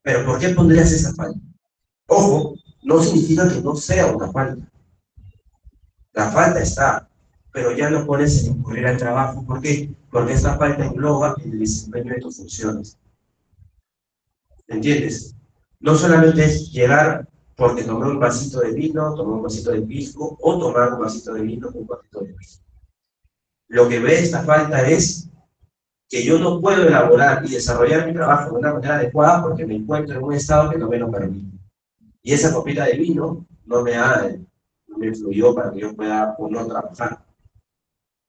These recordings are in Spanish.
Pero ¿por qué pondrías esa falta? Ojo, no significa que no sea una falta. La falta está, pero ya no pones en incurrir al trabajo. ¿Por qué? Porque esta falta engloba el desempeño de tus funciones. ¿Entiendes? No solamente es llegar porque tomé un vasito de vino, tomé un vasito de pisco, o tomar un vasito de vino con un vasito de pisco. Lo que ve esta falta es que yo no puedo elaborar y desarrollar mi trabajo de una manera adecuada porque me encuentro en un estado que no me lo permite. Y esa copita de vino no me influyó para que yo pueda o no trabajar.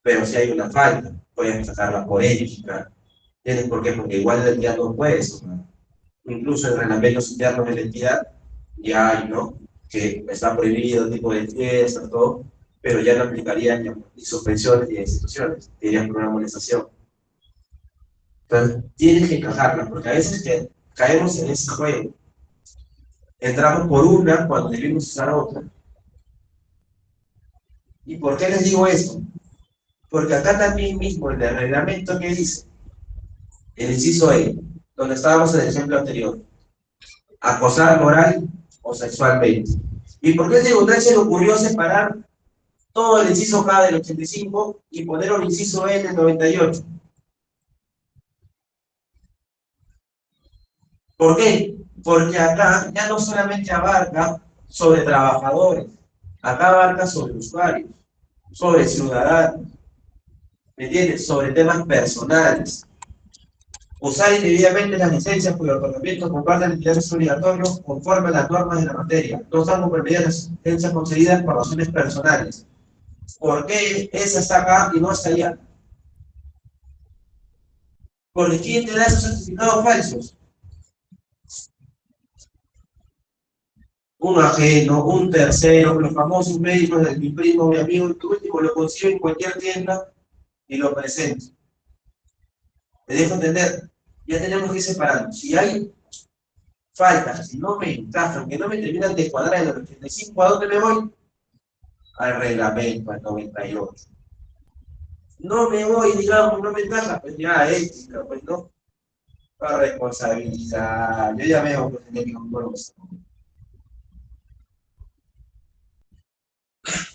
Pero si hay una falta, voy a sacarla por ellos. ¿Claro? ¿Entiendes por qué? Porque igual el día no puedes. ¿No? Incluso en reglamentos internos de la entidad ya hay, ¿no? Que está prohibido el tipo de fiesta, todo, pero ya no aplicaría ni suspensiones ni instituciones, iría por una amonestación. Entonces, tienes que encajarla, porque a veces que caemos en ese juego. Entramos por una cuando debemos usar otra. ¿Y por qué les digo esto? Porque acá también mismo en el reglamento que dice, el inciso E, donde estábamos en el ejemplo anterior, acosar moral o sexualmente. ¿Y por qué el tribunal se le ocurrió separar todo el inciso K del 85 y poner un inciso E del 98? ¿Por qué? Porque acá ya no solamente abarca sobre trabajadores, acá abarca sobre usuarios, sobre ciudadanos, ¿me entiendes? Sobre temas personales. Usar indebidamente las licencias por otorgamiento por parte de la entidad es obligatorio conforme a las normas de la materia. No están comprendidas las licencias concedidas por razones personales. ¿Por qué esa está acá y no está allá? Porque ¿quién te da esos certificados falsos? Un ajeno, un tercero, los famosos médicos de mi primo, mi amigo, tu último lo consigo en cualquier tienda y lo presento. ¿Me dejo entender? Ya tenemos que ir separando. Si hay faltas, si no me encajan, que no me terminan de cuadrar en el 85, ¿a dónde me voy? Al reglamento, al 98. No me voy, digamos, no me encaja, pues ya ética, pues no. La responsabilidad, yo ya veo que tenía que compromiso.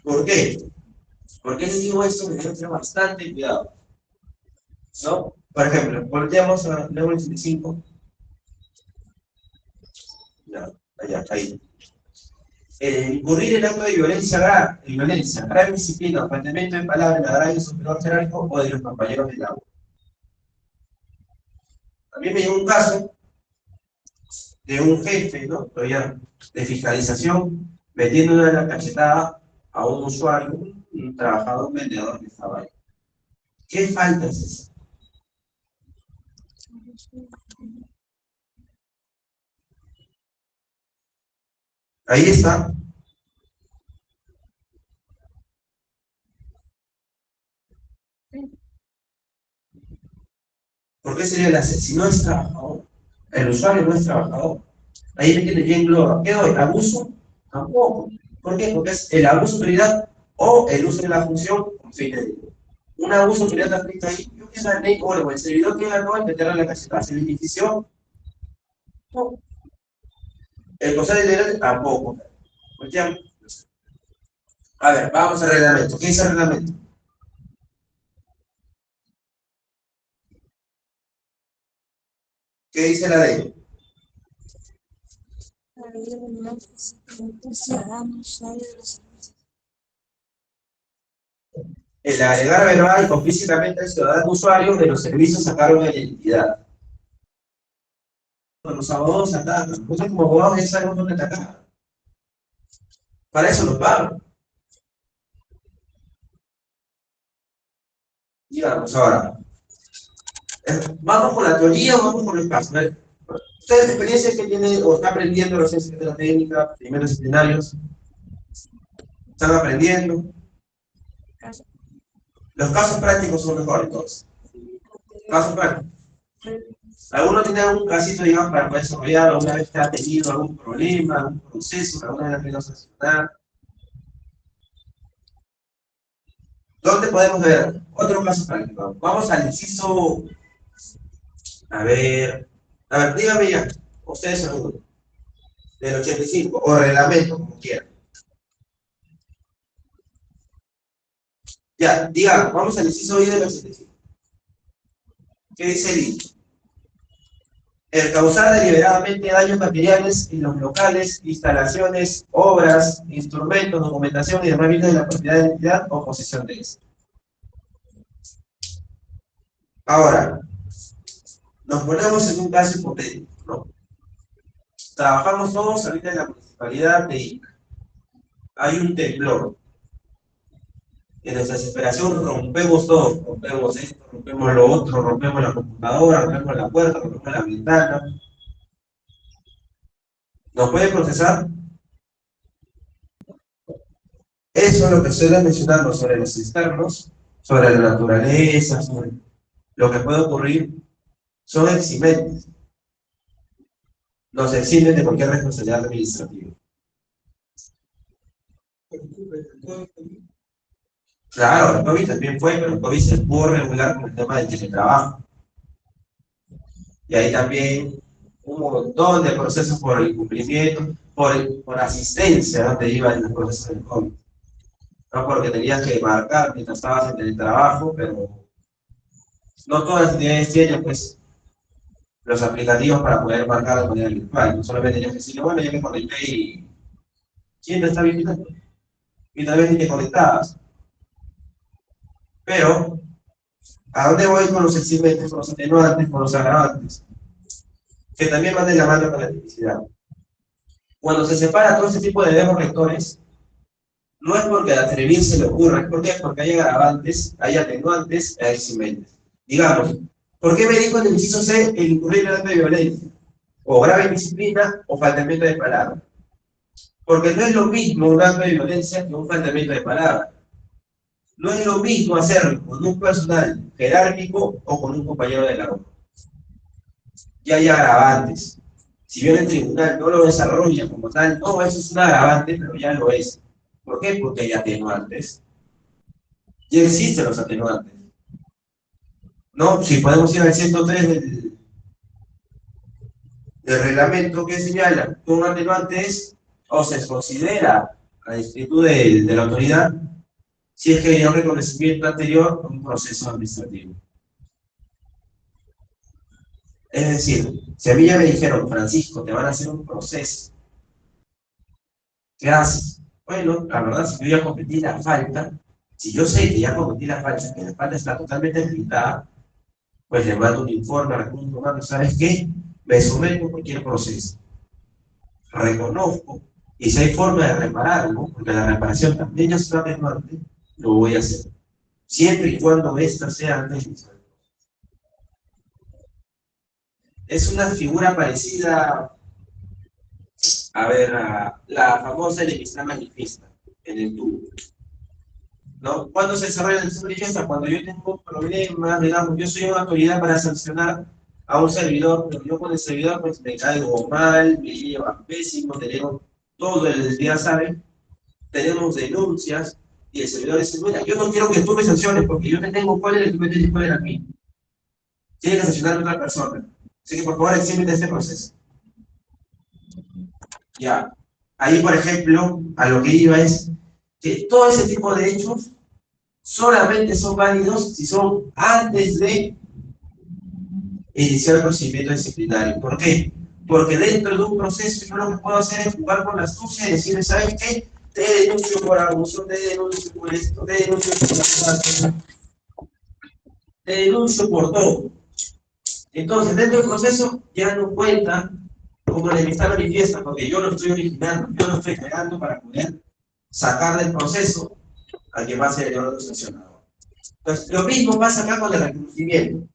¿Por qué? Porque les digo esto, me deben tener bastante cuidado. ¿No? Por ejemplo, volteamos a la 85. Ya, allá, ahí. Incurrir en acto de violencia, grave disciplina, faltamiento de palabras, el agravio superior jerárquico o de los compañeros del agua. A mí me llegó un caso de un jefe, ¿no? De fiscalización, metiendo una la cachetada a un usuario, un trabajador, un vendedor que estaba ahí. ¿Qué falta es esa? Ahí está. ¿Por qué sería la si no es trabajador? El usuario no es trabajador. Ahí me tiene bien engloba. ¿Qué doy? ¿Abuso? Tampoco. ¿Por qué? Porque es el abuso de autoridad o el uso de la función con fines de lucro. Un abuso de autoridad aplica ahí. Yo que la ley, o el servidor que ganó al meterle la cachetada. ¿Se benefició? No. El cosa de liderazgo tampoco. Ya. A ver, vamos al reglamento. ¿Qué dice el reglamento? ¿Qué dice la ley? El agregar verbal o físicamente al ciudadano usuario de los servicios a cargo de la entidad. Los abogados atacan. Nosotros como abogados ya sabemos dónde atacar. Para eso nos pagan. Digamos ahora. ¿Vamos con la teoría o vamos con los casos? ¿Ustedes la experiencia que tienen o están aprendiendo los ciencias de la técnica, primeros disciplinarios? ¿Están aprendiendo? Los casos prácticos son mejores, entonces. Casos prácticos. ¿Alguno tiene algún casito, digamos, para poder desarrollar alguna vez que ha tenido algún problema, algún proceso, alguna vez ha tenido que sancionar? ¿Dónde podemos ver? Otro caso práctico. Vamos al inciso. A ver, dígame ya. Ustedes son uno. Del 85, o reglamento, como quieran. Ya, digamos, vamos al inciso I del 85. ¿Qué dice el I? El causar deliberadamente daños materiales en los locales, instalaciones, obras, instrumentos, documentación y demás bienes de la propiedad de la entidad o posesión de esta. Ahora, nos ponemos en un caso hipotético, ¿no? Trabajamos todos ahorita en la municipalidad de Ica. Hay un temblor. En nuestra desesperación rompemos todo, rompemos esto, rompemos lo otro, rompemos la computadora, rompemos la puerta, rompemos la ventana. ¿Nos puede procesar? Eso es lo que estoy mencionando sobre los externos, sobre la naturaleza, sobre lo que puede ocurrir, son eximentes. Nos eximen de cualquier responsabilidad administrativa. Claro, el COVID también fue, pero el COVID se pudo regular con el tema del teletrabajo. Y ahí también un montón de procesos por incumplimiento, por asistencia, ¿no? Te iban los procesos del COVID. No porque tenías que marcar mientras estabas en teletrabajo, pero no todas las entidades tienen, pues, los aplicativos para poder marcar de manera virtual. No solamente tenías que decirle, bueno, ya me conecté y ¿quién te está visitando? Y tal vez ni te conectabas. Pero, ¿a dónde voy con los eximentes, con los atenuantes, con los agravantes? Que también van de la mano con la tipicidad. Cuando se separa todo ese tipo de demos rectores, no es porque al atrevirse se le ocurra, es porque hay agravantes, hay atenuantes, hay eximentes. Digamos, ¿por qué me dijo en el inciso C el incurrir en acto de violencia? O grave indisciplina o faltamiento de palabra. Porque no es lo mismo un acto de violencia que un faltamiento de palabra. No es lo mismo hacerlo con un personal jerárquico o con un compañero de labor. Ya hay agravantes. Si bien el tribunal no lo desarrolla como tal, no, eso es un agravante, pero ya lo es. ¿Por qué? Porque hay atenuantes. Ya existen los atenuantes. ¿No? Si podemos ir al 103 del reglamento que señala que un atenuante es o se considera a discritud de la autoridad si es que hay un reconocimiento anterior a un proceso administrativo. Es decir, si a mí ya me dijeron, Francisco, te van a hacer un proceso, ¿qué haces? Bueno, la verdad, si yo ya cometí la falta, si yo sé que ya cometí la falta, que la falta está totalmente limitada, pues le mando un informe a la Cruz Romana, ¿sabes qué? Me someto a cualquier proceso. Reconozco, y si hay forma de repararlo, porque la reparación también ya está atenuante, lo voy a hacer. Siempre y cuando esta sea antes de saber. Es una figura parecida, a ver, a la famosa enemistad manifiesta en el tubo. ¿No? ¿Cuándo se desarrolla la enemistad manifiesta? Cuando yo tengo problemas, digamos, yo soy una autoridad para sancionar a un servidor, pero yo con el servidor pues me caigo mal, me lleva pésimo, tenemos todo el día, ¿saben? Tenemos denuncias y el servidor dice, mira, yo no quiero que tú me sanciones porque yo te tengo cuál es el que me tienes cuál es a mí. Tiene que sancionar a otra persona. Así que por favor exímete de este proceso. Ya. Ahí, por ejemplo, a lo que iba es que todo ese tipo de hechos solamente son válidos si son antes de iniciar el procedimiento disciplinario. ¿Por qué? Porque dentro de un proceso yo lo que puedo hacer es jugar con la astucia y decirle, ¿sabes qué? Te denuncio por abuso, te denuncio por esto, te denuncio por la te denuncio por todo. Entonces, dentro del proceso ya no cuenta como la enemistad manifiesta, porque yo lo estoy originando, yo lo estoy creando para poder sacar del proceso al que va a ser el órgano sancionador. Entonces, lo mismo pasa acá con el reconocimiento,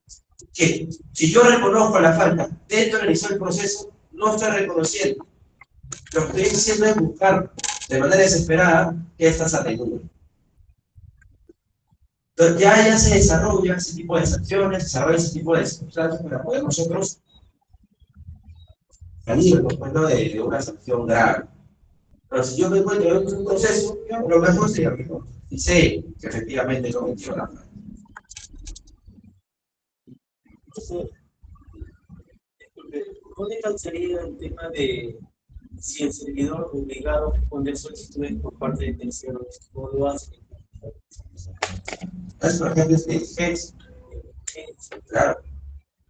que si yo reconozco la falta dentro de iniciar el proceso, no estoy reconociendo. Lo que estoy haciendo es buscar de manera desesperada que estas atenúen. Entonces, ya se desarrolla ese tipo de sanciones, se desarrolla ese tipo de circunstancias para poder nosotros salir de una sanción grave. Pero si yo me encuentro en un proceso, lo mejor sería que no. Y sé que efectivamente cometió la falta. ¿dónde sería el tema de si el servidor obligado a responder solicitudes por parte de terceros? ¿Cómo lo hace? Es por ejemplo, es exigencia. Claro,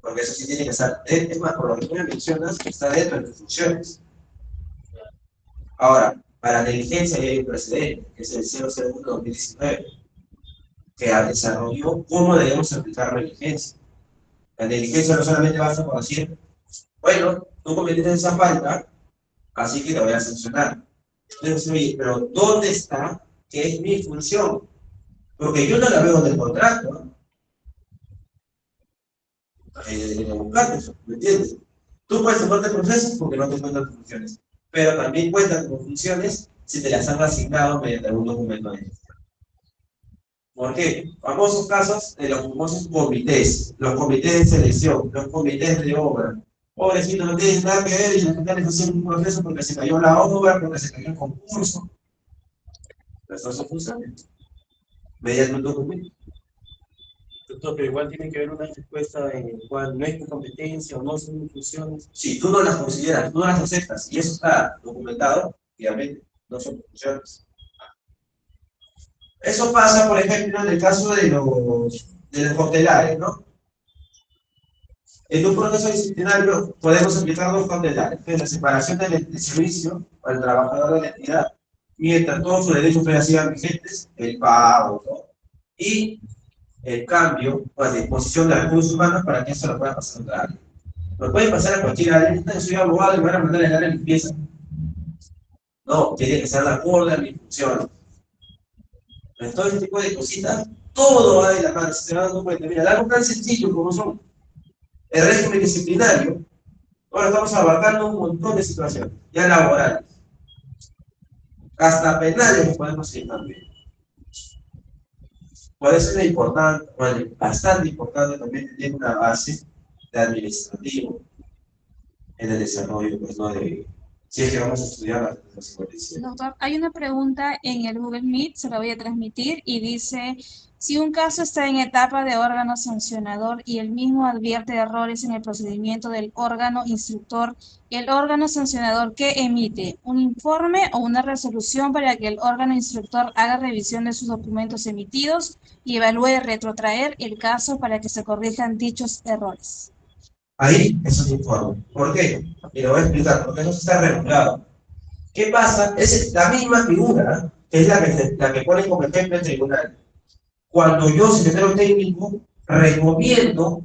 porque eso sí tiene que estar. Es más, por lo que tú me mencionas, está dentro de tus funciones. Ahora, para la diligencia hay un precedente, que es el 001-2019, que desarrolló cómo debemos aplicar la diligencia. La diligencia no solamente basta por decir, bueno, tú cometiste esa falta, así que te voy a sancionar. Entonces, oye, pero ¿dónde está que es mi función? Porque yo no la veo en el contrato, ¿no? Buscar eso, ¿me entiendes? Tú puedes tomarte procesos porque no te cuentan tus funciones, pero también cuentan como funciones si te las han asignado mediante algún documento de gestión. ¿Por qué? Famosos casos de los famosos comités, los comités de selección, los comités de obra. Pobrecito, no tiene nada que ver y los que hacer un proceso porque se cayó la obra, porque se cayó el concurso. Eso son funciones. Mediante un documento. Doctor, pero igual tiene que haber una respuesta en la cual no es mi competencia o no son mis funciones. Si tú no las consideras, tú no las aceptas y eso está documentado, obviamente, no son funciones. Eso pasa, por ejemplo, en el caso de los cautelares, ¿no? En un proceso disciplinario podemos aplicar dos cautelares, que es la separación del servicio al trabajador de la entidad, mientras todos sus derechos sigan vigentes, el pago, ¿no? Y el cambio o la disposición de recursos humanos para que eso lo pueda pasar a otra área. Lo puede pasar a cualquier área. Yo soy abogado y me van a mandar a área de limpieza. No, tiene que ser de acuerdo a mi función. Entonces, todo ese tipo de cositas, todo va de la mano. Se va dando cuenta. Mira, algo tan sencillo como son el régimen disciplinario. Ahora estamos abarcando un montón de situaciones, ya laborales. Hasta penales que podemos ir también. Por eso es importante, bueno, bastante importante también tener una base de administrativo en el desarrollo, pues, ¿no? Si es que vamos a estudiar la 57. Doctor, hay una pregunta en el Google Meet, se la voy a transmitir, y dice, si un caso está en etapa de órgano sancionador y el mismo advierte errores en el procedimiento del órgano instructor, ¿el órgano sancionador qué emite? ¿Un informe o una resolución para que el órgano instructor haga revisión de sus documentos emitidos y evalúe retrotraer el caso para que se corrijan dichos errores? Ahí eso es informe. ¿Por qué? Y lo voy a explicar, porque eso está regulado. ¿Qué pasa? Es la misma figura, que es la que pone como ejemplo el tribunal. Cuando yo, secretario técnico, recomiendo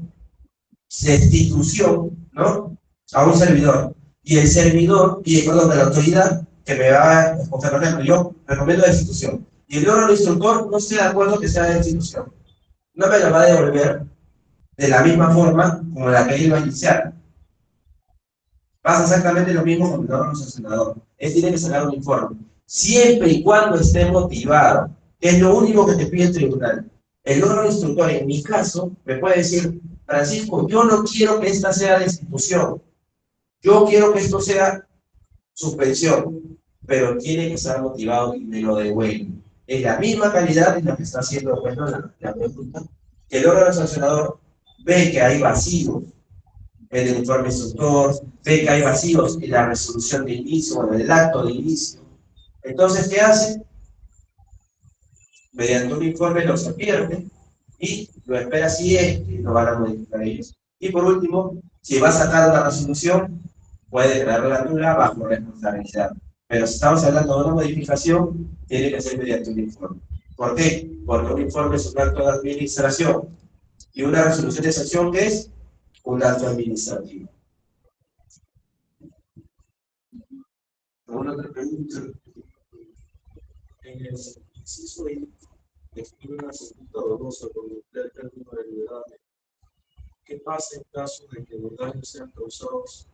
destitución, ¿no? A un servidor. Y el servidor, perdón, de la autoridad que me va a escoger, por ejemplo, yo recomiendo destitución. Y el órgano instructor no esté de acuerdo que sea destitución. No me la va a devolver de la misma forma como la que él va a iniciar. Pasa exactamente lo mismo con el órgano sancionador. Él tiene que sacar un informe. Siempre y cuando esté motivado. Es lo único que te pide el tribunal. El órgano instructor, en mi caso, me puede decir, Francisco, yo no quiero que esta sea destitución. Yo quiero que esto sea suspensión. Pero tiene que estar motivado y me lo devuelve. Es la misma calidad en la que está haciendo, bueno, la pregunta. Que el órgano sancionador ve que hay vacíos en el informe instructor, ve que hay vacíos en la resolución de inicio, o en el acto de inicio. Entonces, ¿qué hace? Mediante un informe lo se pierde y lo espera si es que lo van a modificar ellos. Y por último, si va a sacar una resolución, puede crear la nula bajo responsabilidad. Pero si estamos hablando de una modificación, tiene que ser mediante un informe. ¿Por qué? Porque un informe es un acto de administración y una resolución de sanción, ¿qué es? Un acto administrativo. ¿Alguna otra pregunta? En el inciso I, definir una conducta dolosa por el término de libertad. ¿Qué pasa en caso de que los daños sean causados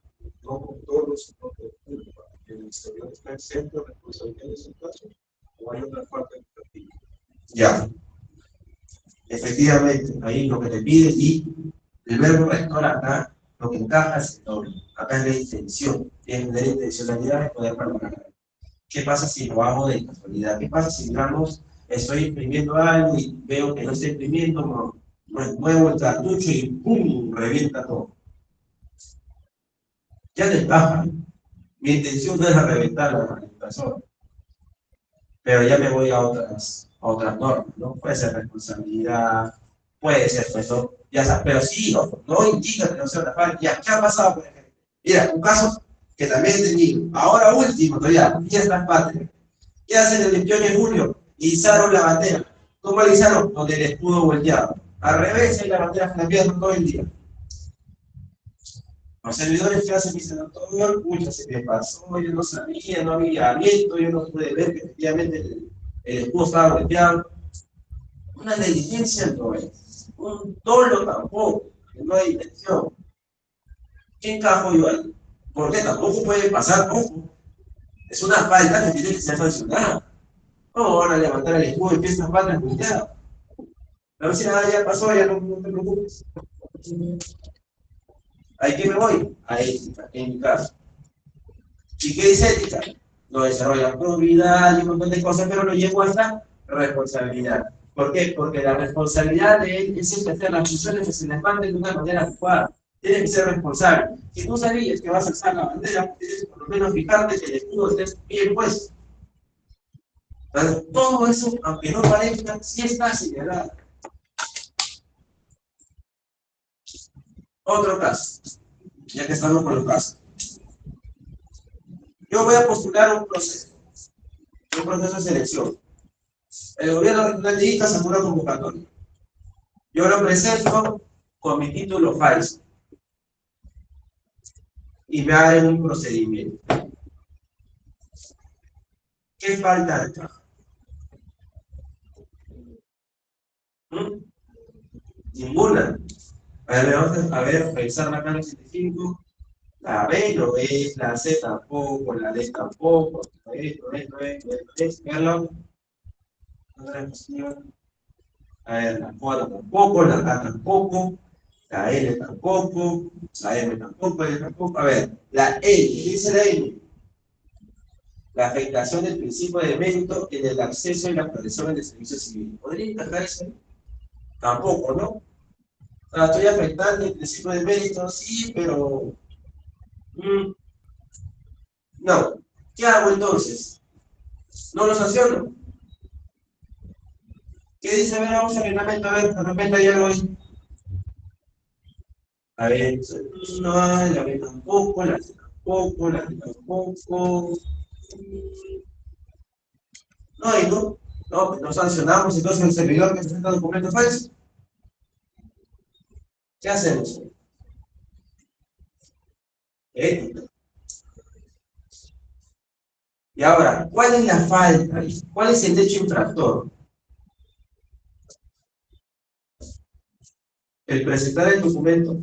no con dolo, sino por culpa? ¿El exterior está exento de responsabilidad en ese caso? ¿O hay una falta de práctica? Ya. Efectivamente, ahí lo que te pide y el verbo rector acá, lo que encaja es el doble. Acá es la intención, es la intencionalidad de poder valorar. ¿Qué pasa si lo hago de casualidad? ¿Qué pasa si, digamos, estoy imprimiendo algo y veo que no estoy imprimiendo, muevo el cartucho y ¡pum! Revienta todo? ya no encaja. Mi intención no es reventar la impresora, pero ya me voy a otras normas, ¿no? Puede ser responsabilidad, puede ser, pues, ¿no? Ya sabes, pero sí, no indica que no sea una falta. Ya, ¿qué ha pasado, por ejemplo? Mira, un caso que también he tenido, ahora último, todavía, fiestas patrias. ¿Qué hacen el 28 de julio? Izaron la bandera. ¿Cómo la izaron? Con el escudo volteado. Al revés, hay la bandera flambeando todo el día. Los servidores que hacen mi senador, pucha, se me pasó, yo no sabía, no había viento, yo no pude ver que efectivamente el escudo estaba volteado. Una negligencia no es, un dolo tampoco, que no hay intención. ¿Qué encajo yo ahí? Porque tampoco puede pasar, ojo. Es una falta que tiene que ser sancionada. ¿Cómo van a levantar el escudo y fiestas patrias volteado? A ver si nada ya pasó, ya no te preocupes. ¿A qué me voy? A ética, en mi caso. ¿Y qué dice ética? Lo desarrolla probidad y un montón de cosas, pero lo llevo hasta responsabilidad. ¿Por qué? Porque la responsabilidad de él es hacer las funciones que se les manden de una manera adecuada. Tienes que ser responsable. Si tú sabías que vas a alzar la bandera, tienes que por lo menos fijarte que el escudo esté bien puesto. Entonces, todo eso, aunque no parezca, sí está señalado. Otro caso, ya que estamos con los casos. Yo voy a postular un proceso de selección. El gobierno regional de Ica sacó una convocatoria. Yo lo presento con mi título falso y me abren un procedimiento. ¿Qué falta de trabajo? Ninguna. Vamos a ver, revisar la cámara 75. La B no es, la C tampoco, la D tampoco. Verlo. A ver, la J tampoco, la A tampoco, la L tampoco, la M tampoco, L tampoco. A ver, la L, ¿qué dice la L? La afectación del principio de mérito en el acceso y la protección del servicio civil. ¿Podría encajar eso? Tampoco, ¿no? O sea, estoy afectando el principio de mérito, sí, pero... no. ¿Qué hago entonces? No lo sanciono. ¿Qué dice? A ver, vamos a reglamento, a ver, de repente hay algo ahí. A ver, no, la B tampoco, la C tampoco, la D tampoco. No hay, ¿no? No, pues no sancionamos entonces el servidor que presenta documentos falsos. ¿Qué hacemos? Ética. Y ahora, ¿cuál es la falta? ¿Cuál es el hecho infractor? El presentar el documento.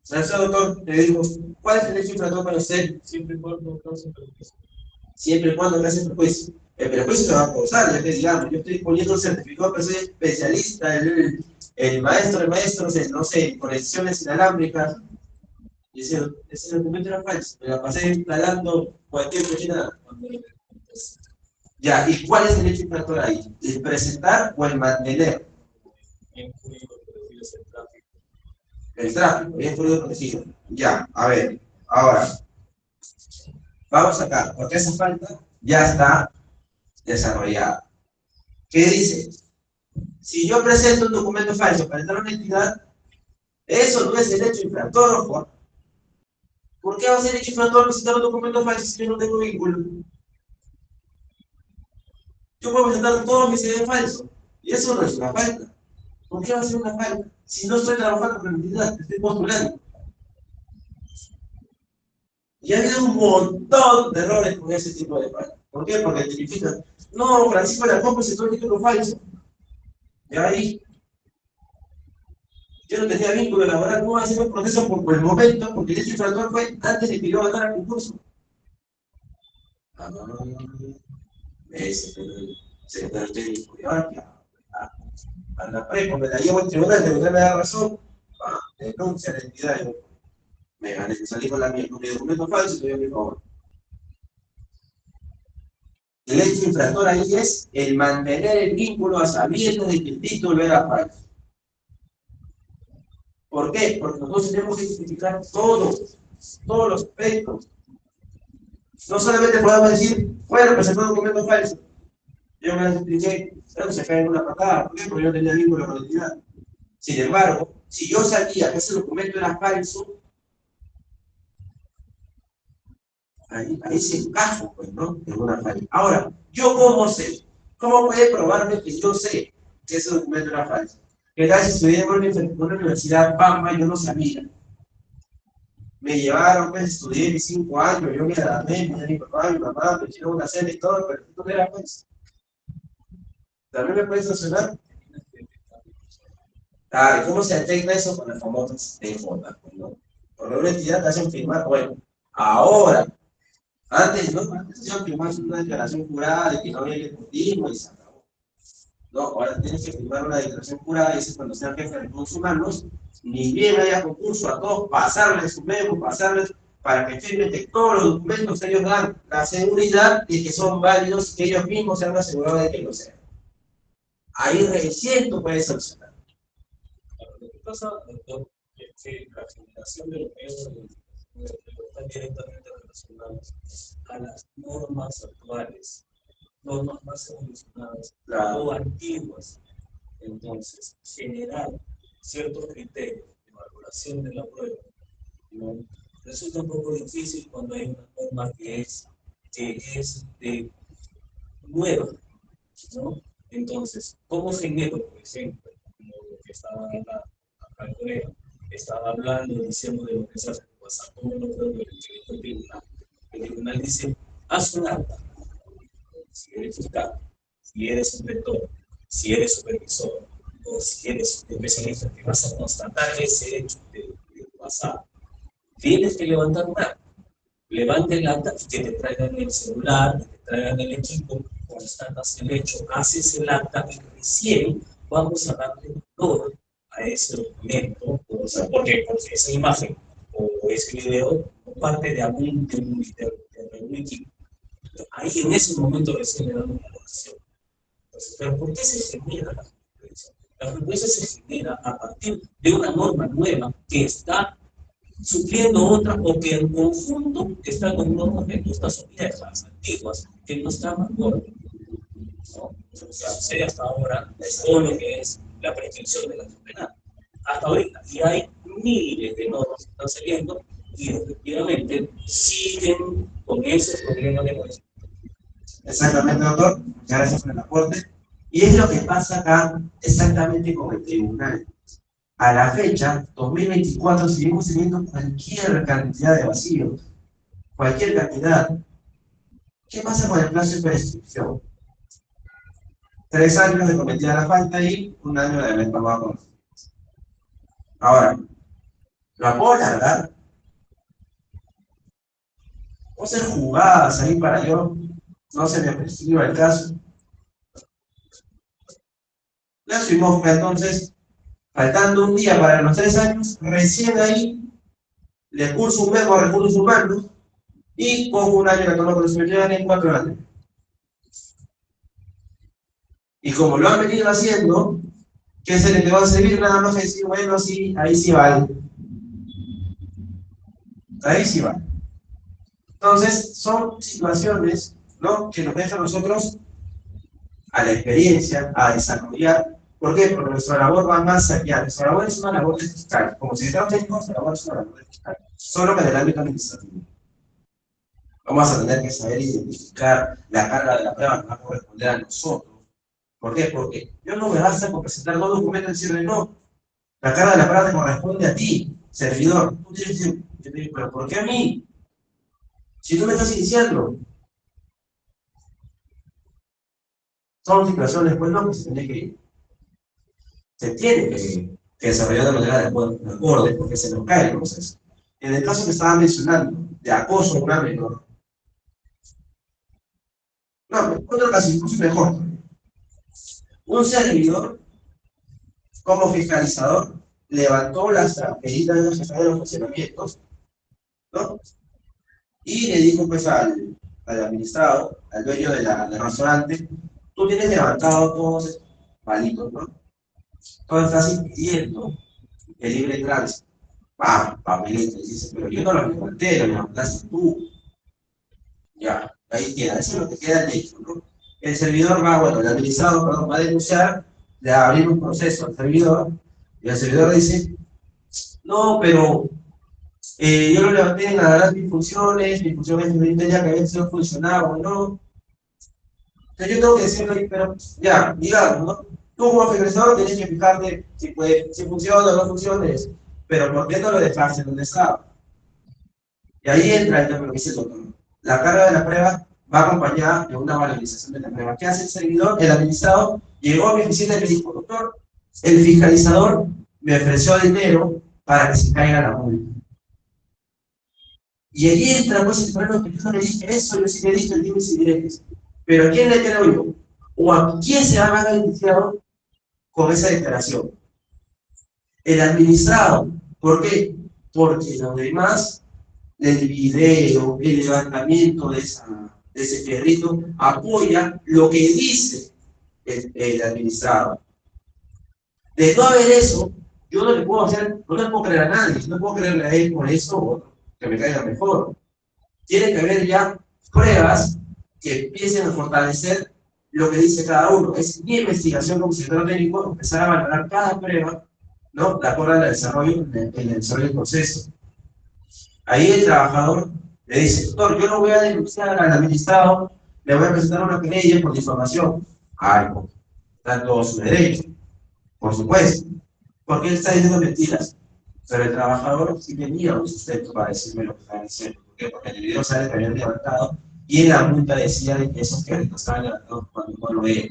Gracias, doctor, le digo, ¿cuál es el hecho infractor para usted? Siempre y cuando cause perjuicio. Siempre y cuando cause perjuicio. El perjuicio se va a causar, ya que digamos, yo estoy poniendo un certificado, pero soy especialista, el maestro, no sé, en conexiones inalámbricas. Y ese documento era falso, me la pasé instalando cualquier cochinada. Ya, ¿y cuál es el hecho infractor ahí? ¿El presentar o el mantener? Bien jurídico que refieres el tráfico. El tráfico, bien jurídico protegido. Ya, a ver, ahora, vamos acá, porque esa falta ya está desarrollada. ¿Qué dice? Si yo presento un documento falso para entrar a una entidad, eso no es el hecho infractor, ojo. ¿Por qué va a ser hecho infractor presentar un documento falso si yo no tengo vínculo? Yo puedo presentar todos mis CDs falsos, y eso no es una falta. ¿Por qué va a ser una falta? Si no estoy trabajando con la entidad, estoy postulando. Y ha habido un montón de errores con ese tipo de faltas. ¿Por qué? Porque tipifican, no, Francisco Lacombe presentó el título falso. Y ahí, yo no tenía vínculo laboral, no va a hacer un proceso por el momento, porque el hecho infractor fue antes de que yo ganara el concurso. Ese secretario técnico, y ahora, a la prepa, me la llevo al tribunal, el tribunal me da razón, denuncia a la entidad, yo me gané, salí con mi documento falso y te doy a mi favor. El hecho infractor ahí es el mantener el vínculo a sabiendas de que el título era falso. ¿Por qué? Porque nosotros tenemos que identificar todos los aspectos. No solamente podemos decir, bueno, presentó un documento falso. Yo me expliqué, pero se cae en una patada. ¿Por qué? Porque yo tenía vínculo con la entidad. Sin embargo, si yo sabía que ese documento era falso, ahí se encajo, pues, ¿no? En una falla. Ahora, ¿yo cómo sé? ¿Cómo puede probarme que yo sé que ese documento era falso? ¿Qué tal si estudié en una universidad Pampa y yo no sabía? Me llevaron, pues, estudié mis 5 años, yo me adapté, me mi papá, mi mamá, me hicieron una serie y todo, pero esto no era falso. ¿También me puede sancionar? Claro, ¿cómo se detecta eso con las famosas TJ? ¿No? Por una entidad te hacen firmar, bueno, ahora, antes, ¿no? Antes hacían firmar una declaración jurada de que no había nepotismo y se acabó. No, ahora tienes que firmar una declaración jurada y eso cuando sean jefe de recursos humanos, ni bien haya concurso a todos, pasarles su memo, pasarles para que firmen que todos los documentos ellos dan la seguridad de que son válidos y que ellos mismos se han asegurado de que lo sean. Ahí recién tú puedes sancionar. Lo que pasa, doctor, es que la generación de los medios están directamente relacionados a las normas actuales, normas más evolucionadas o antiguas. Entonces, generar ciertos criterios de valoración de la prueba, ¿no? Resulta un poco difícil cuando hay una norma que es nueva, ¿no? Entonces, ¿cómo genero, por ejemplo, como lo que estaba acá el colega, estaba hablando, diciendo de lo que se hace en WhatsApp, cómo lo creo que el tribunal? El tribunal dice, haz un acta, si eres fiscal, si eres inspector, si eres supervisor, o si eres especialista que vas a constatar ese hecho de WhatsApp, tienes que levantar un acta. Levante el acta y que te traigan el celular, que te traigan el equipo, constatas el hecho, haces el acta y recién vamos a darle valor a ese documento, o sea, porque esa imagen o ese video parte de algún equipo. Ahí en ese momento recién le damos una valoración. Entonces, ¿pero por qué se genera la jurisprudencia? La jurisprudencia se genera a partir de una norma nueva que está supliendo otra o que en conjunto está con normas vetustas o viejas, antiguas, que no están de acuerdo. ¿No? O sea, sé hasta ahora todo lo que es la prescripción de la penal. Hasta ahorita, y hay miles de normas que están saliendo y efectivamente siguen con ese problema de juez. Exactamente, doctor. Muchas gracias por el aporte. Y es lo que pasa acá exactamente con el tribunal. A la fecha, 2024, seguimos teniendo cualquier cantidad de vacíos, cualquier cantidad. ¿Qué pasa con el plazo de prescripción? 3 años de cometida la falta y 1 año de haber tomado conocimiento. Ahora, ¿la puedo alargar? ¿Puedo hacer jugadas ahí para yo no se me prescriba el caso? Le asumimos que entonces, faltando un día para los 3 años, recién ahí le curso un memo a recursos humanos y pongo 1 año de toma conocimiento en 4 años. Y como lo han venido haciendo, ¿qué se le va a servir? Nada más decir, bueno, sí, ahí sí vale. Ahí sí vale. Entonces, son situaciones, ¿no?, que nos dejan a nosotros a la experiencia, a desarrollar. ¿Por qué? Porque nuestra labor va más allá. Nuestra labor es una labor de fiscal. Como secretario técnico, nuestra labor es una labor de fiscal. Solo que en el ámbito administrativo. Vamos a tener que saber identificar la carga de la prueba que va a corresponder a nosotros. ¿Por qué? Porque yo no me basta con presentar 2 documentos y decirle no. La carga de la prueba te corresponde a ti, servidor. Tú tienes que decir, pero ¿por qué a mí? Si tú me estás iniciando. Son situaciones, pues no, que se tiene que desarrollar de manera de acorde, porque se nos cae el proceso. En el caso que estaba mencionando, de acoso a una menor, no, otro caso incluso mejor. Un servidor, como fiscalizador, levantó las medidas de los funcionamientos, ¿no? Y le dijo pues al administrado, al dueño del restaurante, tú tienes levantado todos estos palitos, ¿no? Entonces estás impidiendo el libre tránsito. Papelito, dice, pero yo no lo levanté, lo levantaste tú. Ya, ahí queda, eso es lo que queda el hecho, ¿no? El servidor va, bueno, el administrador, perdón, va a denunciar, le va a abrir un proceso al servidor, y el servidor dice, no, pero yo lo levanté en las mis funciones me entendía que a veces no funcionaba o no. Entonces yo tengo que decirle, pero ya, digamos, ¿no? Tú como administrador tienes que fijarte si funciona o no funciona eso. Pero ¿por qué no lo dejaste donde estaba? Y ahí entra el lo que dice el doctor. La carga de la prueba va acompañada de una valorización de la prueba. ¿Qué hace el servidor? El administrador llegó a mi oficina y me dijo, doctor, el fiscalizador me ofreció dinero para que se caiga la multa. Y ahí entra pues el problema que yo no le dije eso, yo sí le dije el límite directo. Pero ¿a quién le creo yo? ¿O a quién se va a beneficiar con esa declaración? El administrado. ¿Por qué? Porque los demás, el video, el levantamiento de ese perrito, apoya lo que dice el administrado. De no haber eso, yo no le puedo hacer, no le puedo creer a nadie, no puedo creerle a él por eso o que me caiga mejor. Tiene que haber ya pruebas que empiecen a fortalecer lo que dice cada uno. Es mi investigación como sector técnico, empezar a valorar cada prueba, ¿no? De acuerdo al desarrollo, en el desarrollo del proceso. Ahí el trabajador le dice, doctor, yo no voy a denunciar al administrado, le voy a presentar una querella por difamación. Algo. Está todo su derecho, por supuesto. Porque él está diciendo mentiras. Pero el trabajador sí tenía un sustento para decirme lo que estaba diciendo. ¿Por qué? Porque en el video sale que habían levantado y en la multa decía de que esos créditos estaban levantados cuando no lo era.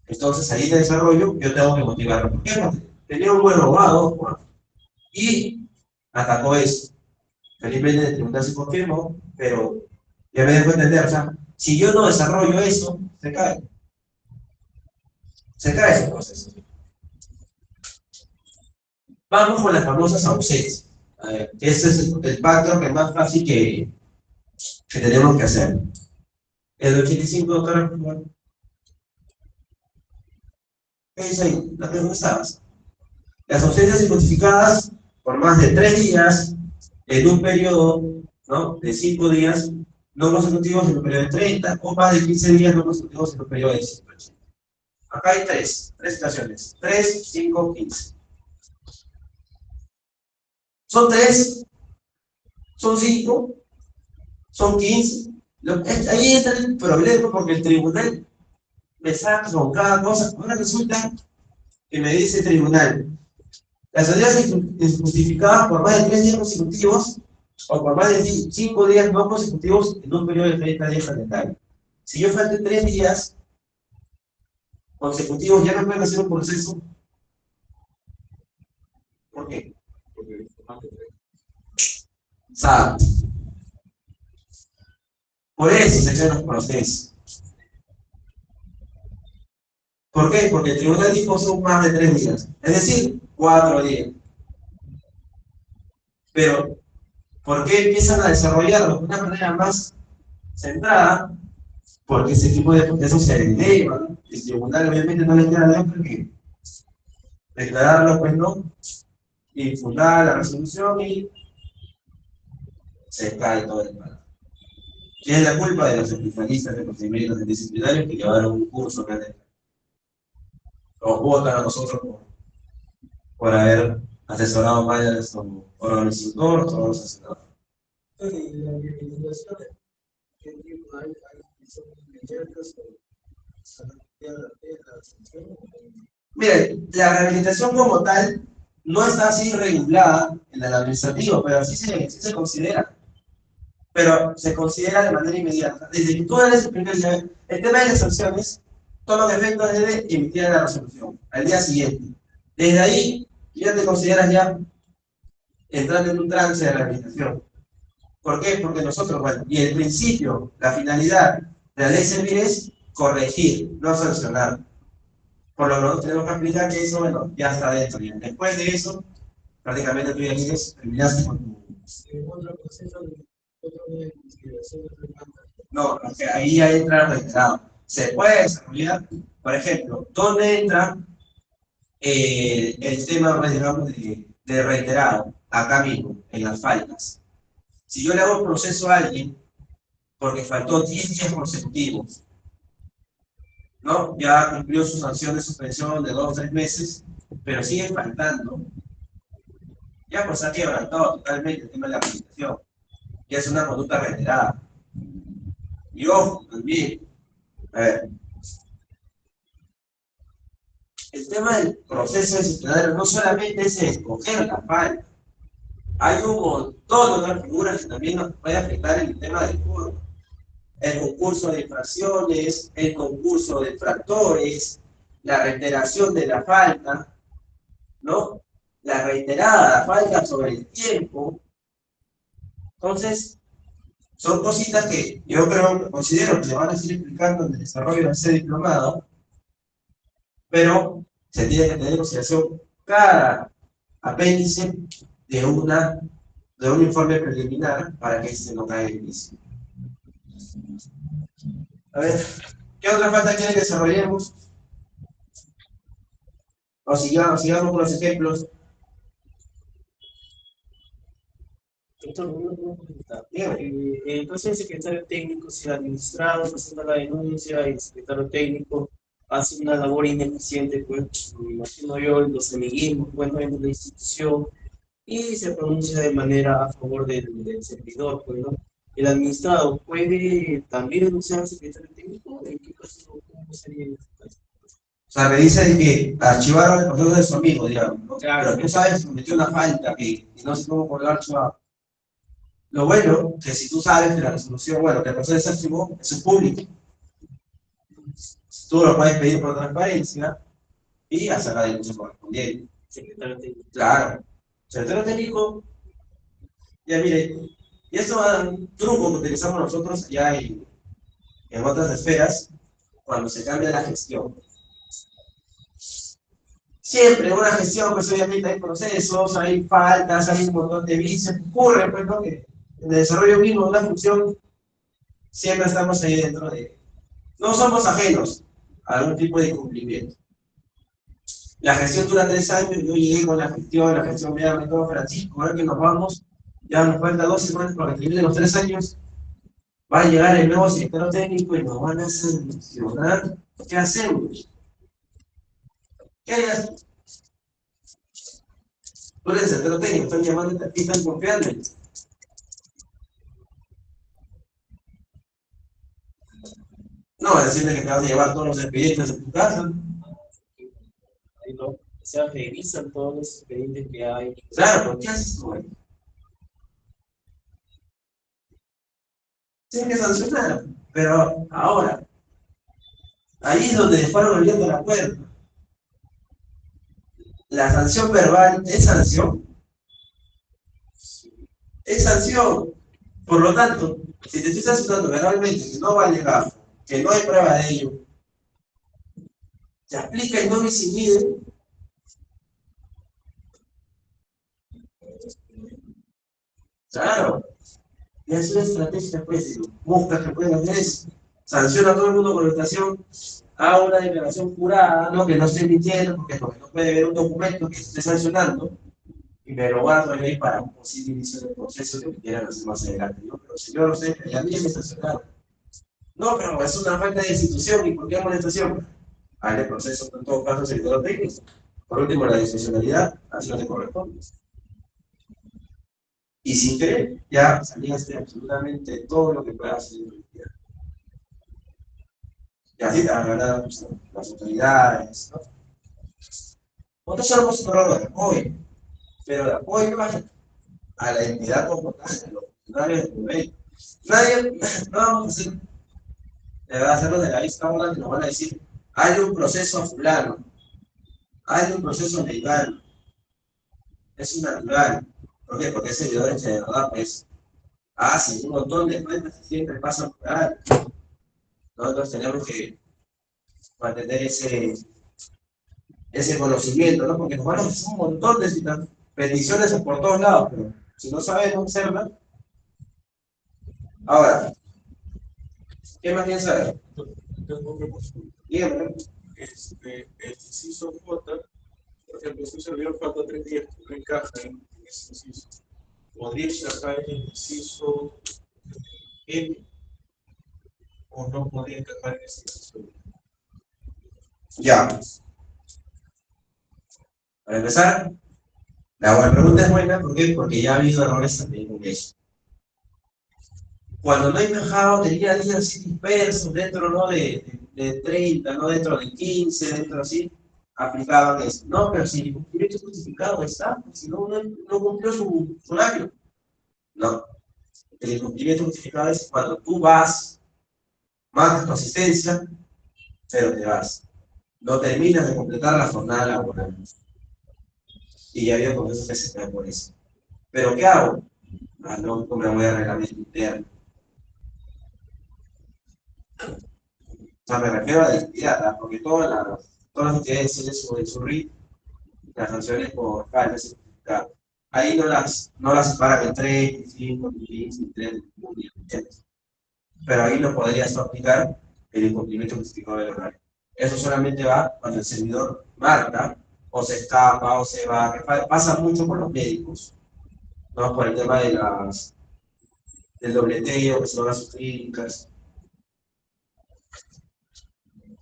Entonces, ahí de desarrollo, yo tengo que motivarlo. ¿Por qué? Porque tenía un buen abogado, bueno, y atacó eso. Felizmente en el tribunal se confirmó, pero ya me dejó entender, o sea, si yo no desarrollo eso, se cae. Se cae ese proceso. Vamos con las famosas ausencias. A ver, ese es el patrón que es más fácil que tenemos que hacer. El 85, doctora, por favor. ¿Qué dice ahí? Las preguntas. Las ausencias injustificadas por más de 3 días en un periodo, ¿no?, de 5 días no consecutivos en un periodo de 30 o más de 15 días no consecutivos en un periodo de 180. Acá hay tres situaciones. 3, 5, 15. ¿Son 3? ¿Son 5? ¿Son 15? Ahí está el problema porque el tribunal me saca con cada cosa. Ahora resulta que me dice el tribunal, las ausencias injustificadas por más de 3 días consecutivos o por más de 5 días no consecutivos en un periodo de 30 días calendario. Si yo falté 3 días consecutivos, ¿ya no pueden hacer un proceso? ¿Por qué? Porque Exacto. Por eso se hacen los procesos. ¿Por qué? Porque el tribunal dijo son más de 3 días. Es decir, 4 días. Pero, ¿por qué empiezan a desarrollarlo de una manera más centrada? Porque ese tipo de procesos se eleva. El tribunal obviamente no le queda de otra que declararlo, pues no, y fundar la resolución y se cae todo el mal. ¿Quién es la culpa? De los especialistas de procedimientos disciplinarios que llevaron un curso que nos votan a nosotros por haber asesorado mal a nuestro órgano instructor, todos los asesoradores. entonces, la investigación, ¿qué tipo hay? ¿Son inmediatas o se requiere la sanción? Miren, la rehabilitación como tal no está así regulada en el administrativo, pero sí se considera. Pero se considera de manera inmediata. Desde que tú eres el primer día, el tema de las sanciones toma efecto desde emitir la resolución, al día siguiente. Desde ahí, ya te consideras ya entrando en un trance de rehabilitación. ¿Por qué? Porque nosotros, bueno, y el principio, la finalidad de la ley servir es corregir, no sancionar. Por lo menos tenemos que aplicar que eso, bueno, ya está dentro. Y después de eso, prácticamente tú ya terminaste con tu... Otro proceso de investigación de No, porque ahí ya entra reiterado. Se puede desarrollar, por ejemplo, ¿dónde entra el tema, pues, digamos, de reiterado, acá mismo, en las faltas. Si yo le hago un proceso a alguien porque faltó 10 días consecutivos, ¿no? Ya cumplió su sanción de suspensión de 2 o 3 meses, pero sigue faltando, ya pues ha quebrantado totalmente el tema de la aplicación. Ya es una conducta reiterada. Y ojo, también, a ver, el tema del proceso disciplinario no solamente es escoger la falta, hay un montón de otras figuras que también nos puede afectar en el tema del fútbol. El concurso de infracciones, el concurso de infractores, la reiteración de la falta, ¿no? La reiterada falta sobre el tiempo. Entonces, son cositas que yo creo, considero que le van a seguir explicando en el desarrollo de ese diplomado, pero se tiene que tener en consideración cada apéndice de un informe preliminar para que este no caiga en inicio. A ver, ¿qué otra falta quieren que desarrollemos? O sigamos con los ejemplos. Doctor, una pregunta. Dígame. Entonces el secretario técnico, si el administrado presenta la denuncia y el secretario técnico hace una labor ineficiente, pues me imagino yo, los amiguismos, bueno, en la institución, y se pronuncia de manera a favor del servidor, pues, ¿no? ¿El administrado puede también denunciar al secretario técnico? ¿En qué caso, cómo sería en este caso? O sea, me dice que archivaron el proceso de su amigo, digamos, ¿no? Claro. Pero tú sabes que cometió una falta que no sé cómo poder archivar. Lo bueno, que si tú sabes que la resolución, bueno, que el proceso se archivó, eso es público. Tú lo puedes pedir por transparencia y hacer la denuncia correspondiente. Secretario técnico. Claro. Secretario técnico, ya mire, y esto es un truco que utilizamos nosotros ya en otras esferas cuando se cambia la gestión. Siempre en una gestión, pues obviamente hay procesos, hay faltas, hay un montón de vicios, ocurre, pues, ¿no? Que en el desarrollo mismo de una función siempre estamos ahí dentro de... No somos ajenos a algún tipo de incumplimiento. La gestión dura 3 años, yo llegué con la gestión me llama todo Francisco, ahora que nos vamos, ya nos falta 2 semanas para que de los 3 años, va a llegar el nuevo secretario técnico y nos van a sancionar. ¿Qué hacemos? ¿Qué harías? Tú eres el secretario técnico, están llamando a ti, están confiando. No, decirle que te vas a llevar todos los expedientes a tu casa. Ahí no, se revisan todos los expedientes que hay. Claro, ¿por qué haces tú? Tienen que sancionar, pero ahora, ahí es donde fueron abriendo la puerta. La sanción verbal es sanción. Es sanción. Por lo tanto, si te estoy sancionando verbalmente que no va a llegar, que no hay prueba de ello, se aplica el no bis in idem. Claro. Y es una estrategia, pues, busca que pueden hacer eso. Sanciona a todo el mundo con educación, haga una declaración jurada, ¿no? Que no esté mintiendo, porque no puede ver un documento que esté sancionando, y me lo guardo ahí para un posible inicio del proceso que quieran hacer más adelante, ¿no? Pero si yo no sé, ya mí me sancionaron. No, pero es una falta de institución, ¿y por qué amonestación? Hay el proceso, en todo caso, sector técnico. Por último, la discrecionalidad, así no te corresponde. Y sin querer, ya salíaste absolutamente todo lo que puedas hacer en el día. Y así te van a ganar las autoridades, ¿no? Nosotros somos un programa de apoyo, pero de apoyo a la entidad como tal, a los funcionarios del gobierno. Nadie, no vamos a hacer, hacerlo de la vista ahora que nos van a decir, hay un proceso fulano, hay un proceso legal, es un natural. ¿Por qué? Porque ese servidores de verdad, pues, hacen un montón de cuentas y siempre pasan por ahí. Nosotros tenemos que mantener ese conocimiento, ¿no? Porque nos van a hacer un montón de peticiones por todos lados, pero si no sabemos hacerlas. Ahora, ¿qué más quieren saber? Tengo una consulta. Dígame. El inciso J Por ejemplo, si un servidor falta 3 días que no encaja en ese inciso, ¿podría encajar en el inciso M o no podría encajar en ese inciso M? Ya. Para empezar, la pregunta es buena, ¿por qué? Porque ya ha habido errores también con eso. Cuando no he encajado, tenía días así dispersos dentro, ¿no? de 30, no dentro de 15, dentro así, aplicaban eso. No, pero si el cumplimiento justificado está, si no, no cumplió su horario. No. El cumplimiento justificado es cuando tú vas, marcas tu asistencia, pero te vas. No terminas de completar la jornada laboral. Y ya había comienzos que se quedan por eso. ¿Pero qué hago? Ah, no, me voy a reglamento interno. O sea, me refiero a la actividad, porque todas las actividades tienen su RIT, las sanciones por falta certificado. Ahí no las separan en 3, 5, 15, 3, pero ahí no podrías aplicar el incumplimiento justificado del horario. Eso solamente va cuando el servidor marca, o se escapa, o se va, pasa mucho con los médicos, ¿no? Por el tema del dobleteo, que se van a sus clínicas.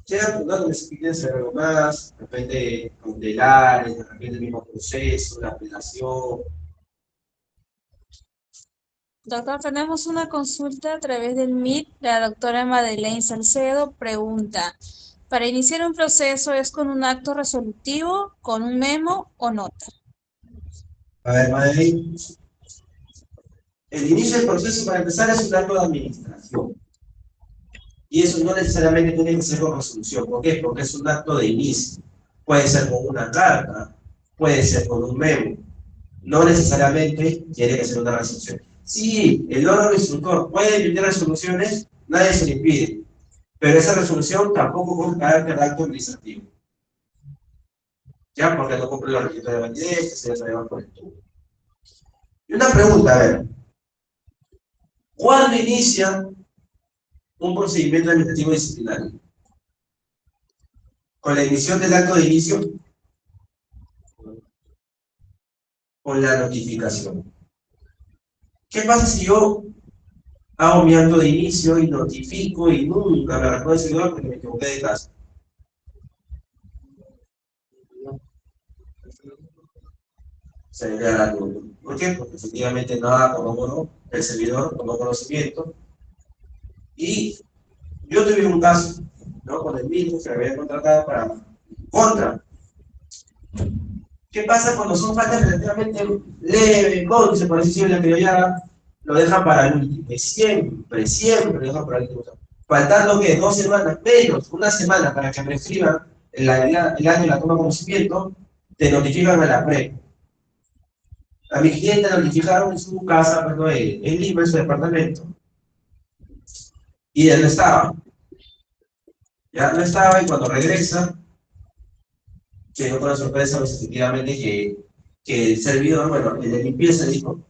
Llegan jugando que se quieren hacer algo más, de repente cautelares, de repente el mismo proceso, la apelación. Doctor, tenemos una consulta a través del Meet. La doctora Madeleine Salcedo pregunta, ¿para iniciar un proceso es con un acto resolutivo, con un memo o nota? A ver, Madeleine, el inicio del proceso para empezar es un acto de administración. Y eso no necesariamente tiene que ser con resolución. ¿Por qué? Porque es un acto de inicio. Puede ser con una carta, puede ser con un memo. No necesariamente tiene que ser una resolución. Sí, el órgano instructor puede emitir resoluciones, nadie se le impide. Pero esa resolución tampoco con carácter de acto administrativo. Ya, porque no cumple los requisitos de validez, que se les lleva por el tubo. Y una pregunta, a ver. ¿Cuándo inicia un procedimiento administrativo disciplinario? ¿Con la emisión del acto de inicio? Con la notificación. ¿Qué pasa si yo hago mi acto de inicio y notifico y nunca me responde el servidor porque me equivoqué de casa? Se le da la duda. ¿Por qué? Porque efectivamente nada tomó el servidor, tomó conocimiento. Y yo tuve un caso, ¿no? Con el mismo que me había contratado para contra. ¿Qué pasa cuando son faltas relativamente leves, conce, por así decirlo, que ya lo dejan para el último? Siempre lo dejan para el último. Faltando que 2 semanas, menos, una semana para que me escriban el año de la toma de conocimiento, te notifican a la PRE. A mi cliente notificaron en su casa, perdón, en Lima, en su departamento, y él no estaba. Ya no estaba, y cuando regresa, llegó con la sorpresa, pues efectivamente que el servidor, bueno, el de limpieza dijo,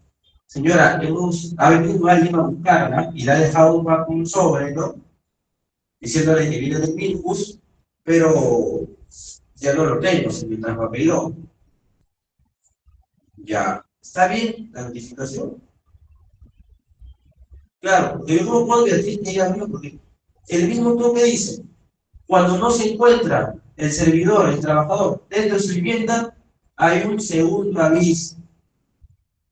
señora, ha venido alguien a buscarla y le ha dejado un sobre, ¿no? Diciéndole que viene del Minbus, pero ya no lo tengo, se me traspapeló. Ya, ¿está bien la notificación? Claro, porque yo no puedo advertir que ella vino, porque el mismo toque dice, cuando no se encuentra el servidor, el trabajador, dentro de su vivienda, hay un segundo aviso.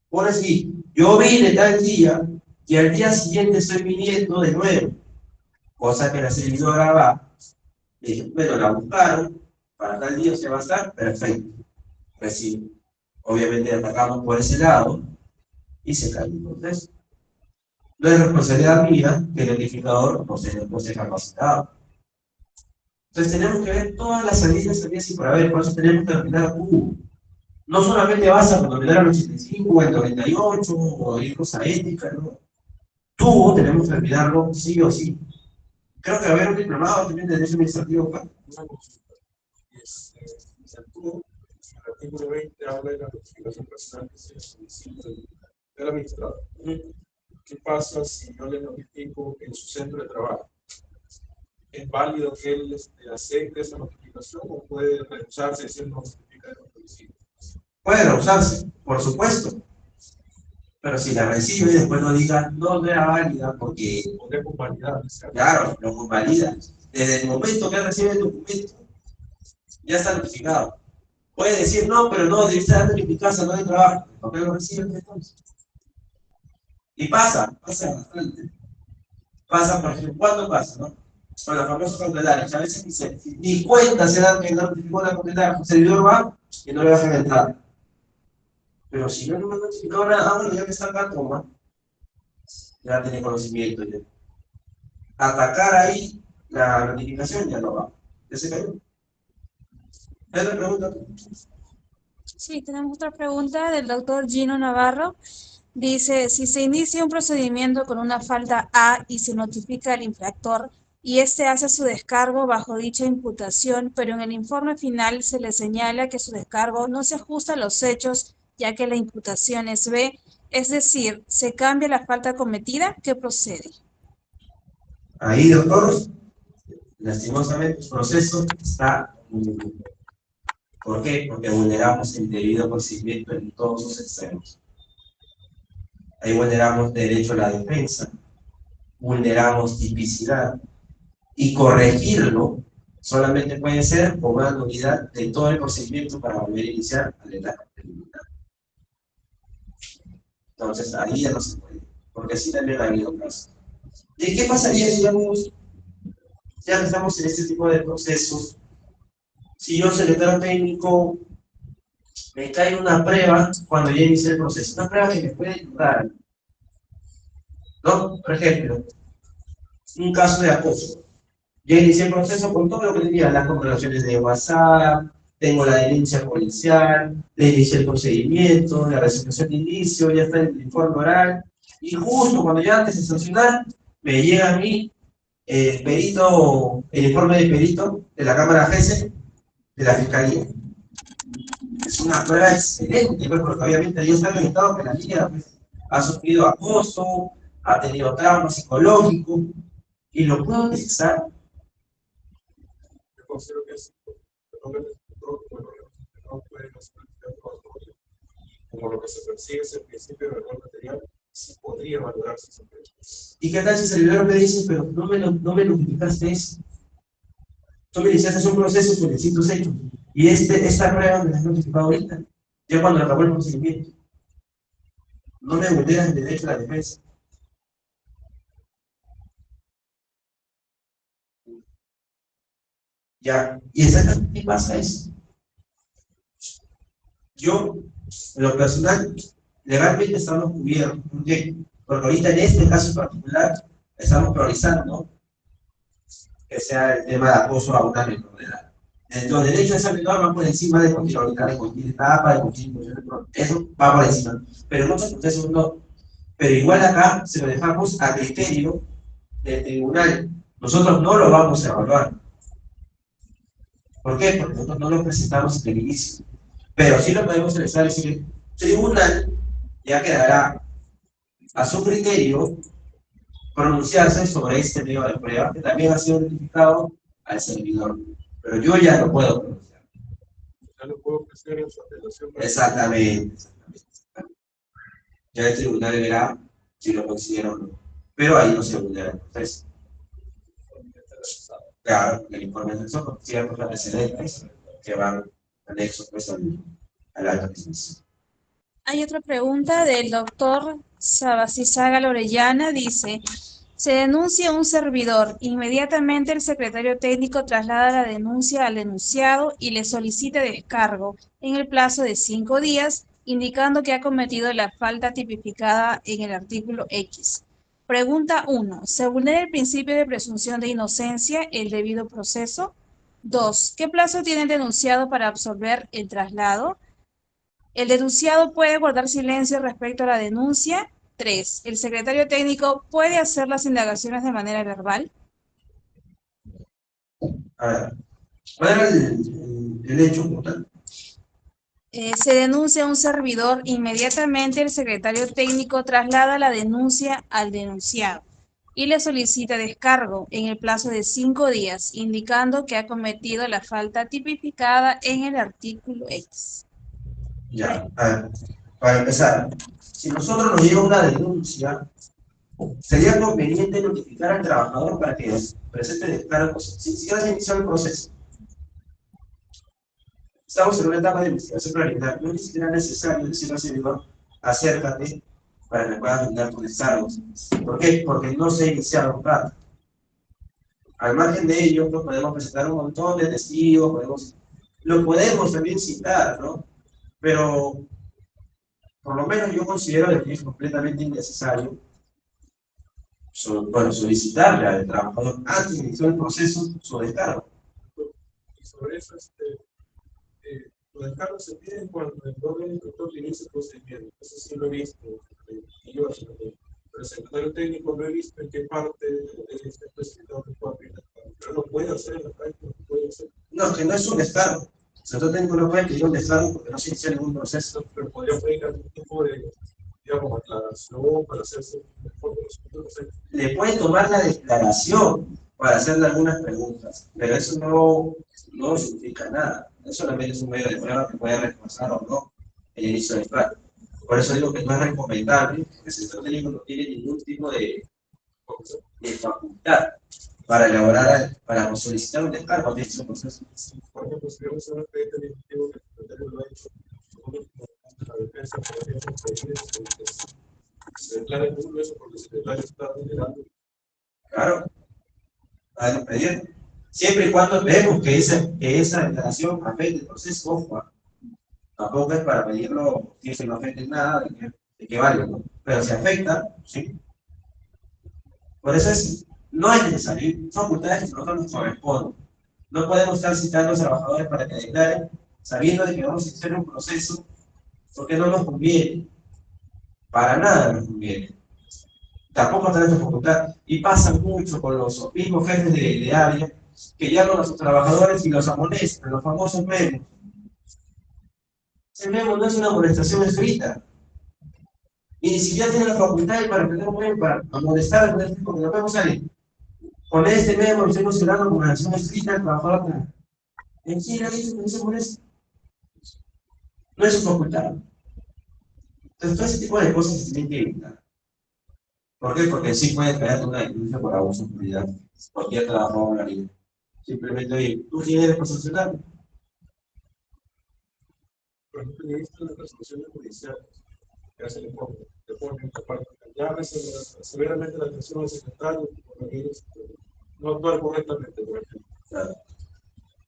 Por así, yo vine tal día y al día siguiente estoy viniendo de nuevo. Cosa que la servidora va, le dije, bueno, la buscaron, para tal día se va a estar, perfecto. Recibe. Obviamente atacamos por ese lado y se cayó. Entonces, no es responsabilidad mía que el notificador no se capacitado. Entonces tenemos que ver todas las salidas y por haber, por eso tenemos que determinar cubo. No solamente vas a determinar al 85 o al 98 o ir cosa ética, no. Tubo tenemos que terminarlo sí o sí. Creo que va a haber un diplomado también de derecho administrativo acá. El artículo 20 habla de la notificación personal que se solicita del administrador. ¿Qué pasa si yo le notifico en su centro de trabajo? ¿Es válido que él acepte esa notificación o puede rehusarse si él no notifica en la Puede rehusarse, por supuesto, pero si la recibe, después no diga, no era válida, porque, Poner convalidar, claro, lo convalida. Desde el momento que recibe el documento, ya está notificado. Puede decir, no, pero no, debiste darme en mi casa, no de trabajo. ¿Por qué lo reciben entonces? Y pasa bastante. Pasa, por ejemplo, ¿cuándo pasa, no? Con los famosos cautelares. A veces dice, ni cuenta se dan que no notificó la cautelar, el servidor va y no le dejan entrar. Pero si yo no me notificó nada, bueno, ya que está acá, toma, ya tiene conocimiento. Ya. Atacar ahí la notificación ya no va. ¿Ya se cayó? ¿Hay otra pregunta? Sí, tenemos otra pregunta del doctor Gino Navarro. Dice, si se inicia un procedimiento con una falta A y se notifica al infractor y éste hace su descargo bajo dicha imputación, pero en el informe final se le señala que su descargo no se ajusta a los hechos, ya que la imputación es B, es decir, se cambia la falta cometida, ¿qué procede? Ahí, doctor, lastimosamente el proceso está vulnerado. ¿Por qué? Porque vulneramos el debido procedimiento en todos sus extremos. Ahí vulneramos derecho a la defensa, vulneramos tipicidad, y corregirlo solamente puede ser con una nulidad de todo el procedimiento para volver a iniciar a la etapa preliminar. Entonces ahí ya no se puede, porque así también ha habido casos. ¿Y qué pasaría, digamos, ya que estamos en este tipo de procesos? Si yo, secretario técnico, me cae una prueba cuando ya inicié el proceso, una prueba que me puede ayudar, ¿no? Por ejemplo, un caso de acoso. Yo inicié el proceso con todo lo que tenía, las conversaciones de WhatsApp, tengo la denuncia policial, le inicié el procedimiento, la resolución de inicio, ya está el informe oral, y justo cuando ya antes de sancionar, me llega a mí el perito, el informe de perito de la Cámara GESE de la Fiscalía. Es una prueba excelente, pues, porque obviamente ellos están conectados que la niña pues, ha sufrido acoso, ha tenido trauma psicológico, y lo puedo utilizar. Yo considero que es no pueden hacer como lo que se persigue es el principio de error material, sí podría valorarse ese derecho. ¿Y qué tal si el servidor me dice, pero no me notificaste eso? Tú me iniciaste un proceso sobre distintos hechos, y esta prueba me la has notificado ahorita, ya cuando acabó el procedimiento. No me vulneras el derecho a la defensa. Ya, y exactamente qué pasa eso. Yo, en lo personal, legalmente estamos cubiertos. ¿Por qué? Porque ahorita en este caso en particular estamos priorizando que sea el tema de acoso a una menor de edad. Los derechos de esa menor van por encima de cualquier otra, de cualquier etapa, de cualquier eso va por encima. Pero en otros procesos no. Pero igual acá se lo dejamos a criterio del tribunal. Nosotros no lo vamos a evaluar. ¿Por qué? Porque nosotros no lo presentamos en el inicio. Pero sí lo podemos expresar y decir, el tribunal ya quedará a su criterio pronunciarse sobre este medio de prueba que también ha sido notificado al servidor. Pero yo ya no puedo pronunciar. Ya lo puedo ofrecer en su apelación. Exactamente. Ya el tribunal verá si lo considera o no. Pero ahí no se vulnera el proceso. Claro, el informe de son ciertos antecedentes que van anexos pues, al acto de dismisión. Hay otra pregunta del doctor Sabasizaga Lorellana, dice, se denuncia un servidor, inmediatamente el secretario técnico traslada la denuncia al denunciado y le solicita descargo en el plazo de 5 días, indicando que ha cometido la falta tipificada en el artículo X. Pregunta 1. ¿Se vulnera el principio de presunción de inocencia, el debido proceso? 2. ¿Qué plazo tiene el denunciado para absolver el traslado? El denunciado puede guardar silencio respecto a la denuncia. 3. El secretario técnico puede hacer las indagaciones de manera verbal. A ver, ¿cuál era el hecho como tal? Se denuncia a un servidor, inmediatamente el secretario técnico traslada la denuncia al denunciado y le solicita descargo en el plazo de 5 días, indicando que ha cometido la falta tipificada en el artículo X. Ya, a ver, para empezar, si nosotros nos llega una denuncia, sería conveniente notificar al trabajador para que presente descargos sin siquiera se inició el proceso. Estamos en una etapa de investigación preliminar, no es ni siquiera necesario decirle al servidor, acércate para que puedas brindar tus descargos. ¿Por qué? Porque no se iniciaron nada. Al margen de ello, pues podemos presentar un montón de testigos, lo podemos también citar, ¿no? Pero por lo menos yo considero que es completamente innecesario solicitarle al trabajador antes de iniciar el proceso su descargo. Y sobre eso, los descargos se piden cuando el órgano instructor inicia el procedimiento. Eso sí lo he visto. Pero el secretario técnico no he visto en qué parte está especificado que pueda pedir descargo. Pero lo puede hacer en la práctica, lo puede hacer. No, que no es un descargo. El secretario técnico no puede pedir un descargo porque no se inicia ningún proceso. Pero podría pedir algún tipo de, digamos, aclaración para hacerse mejor conocimiento. Le puede tomar la declaración para hacerle algunas preguntas, pero eso no significa nada. Eso solamente es un medio de prueba que puede reemplazar o no el inicio del plan. Por eso digo que no es recomendable, porque el sector técnico no tiene ningún tipo de facultad para elaborar, para solicitar un descargo de ese proceso. Por ejemplo, si vemos un expediente ejecutivo que el secretario lo ha hecho, la defensa, por ejemplo, se declara nulo eso porque el secretario está generando. Claro, a pedir. Siempre y cuando vemos que esa declaración afecte el proceso, ojo, tampoco es para pedirlo que no afecte nada, de que vale, ¿no? Pero si afecta, sí. Por eso no es necesario, son facultades que nosotros nos corresponden. No podemos estar citando a los trabajadores para que declaren, sabiendo de que vamos a hacer un proceso, porque no nos conviene. Para nada nos conviene. Tampoco está en nuestra facultad. Y pasa mucho con los mismos jefes de área que llaman a sus trabajadores y los amonestan, los famosos memos. Ese memo no es una amonestación escrita. Y ni siquiera tiene la facultad para tener un memo para amonestar al colegio, porque los memos salen. Con este memo lo estoy considerando como una acción escrita del trabajador. En Chile dice que no se amonesta. No es su facultad. Entonces, todo ese tipo de cosas se tienen que evitar. ¿Por qué? Porque sí puede traer una denuncia por abuso de autoridad. Cualquier trabajador la haría. Simplemente, oye, ¿tú quién eres para sancionarme? Por ejemplo, yo he visto las resoluciones judiciales que hacen el informe, que ponen esta parte. Llame severamente la atención al secretario por no actuar correctamente, por ejemplo. Claro.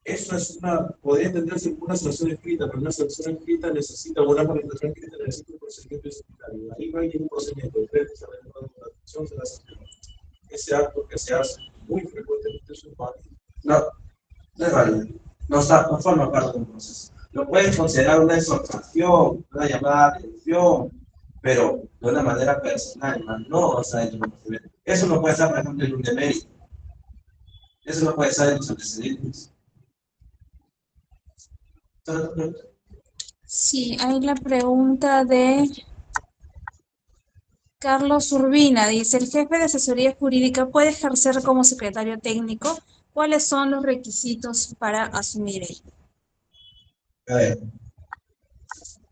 Eso es podría entenderse como una sanción escrita, pero una sanción escrita necesita, una manifestación escrita necesita un procedimiento disciplinario. Ahí no hay ningún procedimiento. Se la atención, se la sanción. Ese acto que se hace muy frecuentemente es un válido. No es válido. No forma parte de un proceso. Lo puedes considerar una exhortación, una llamada de atención, pero de una manera personal, no está dentro del procedimiento. Eso no puede estar, por ejemplo, en un demérito. Eso no puede estar en los antecedentes. Sí, hay la pregunta de Carlos Urbina. Dice, ¿el jefe de asesoría jurídica puede ejercer como secretario técnico? ¿Cuáles son los requisitos para asumir ello? A ver.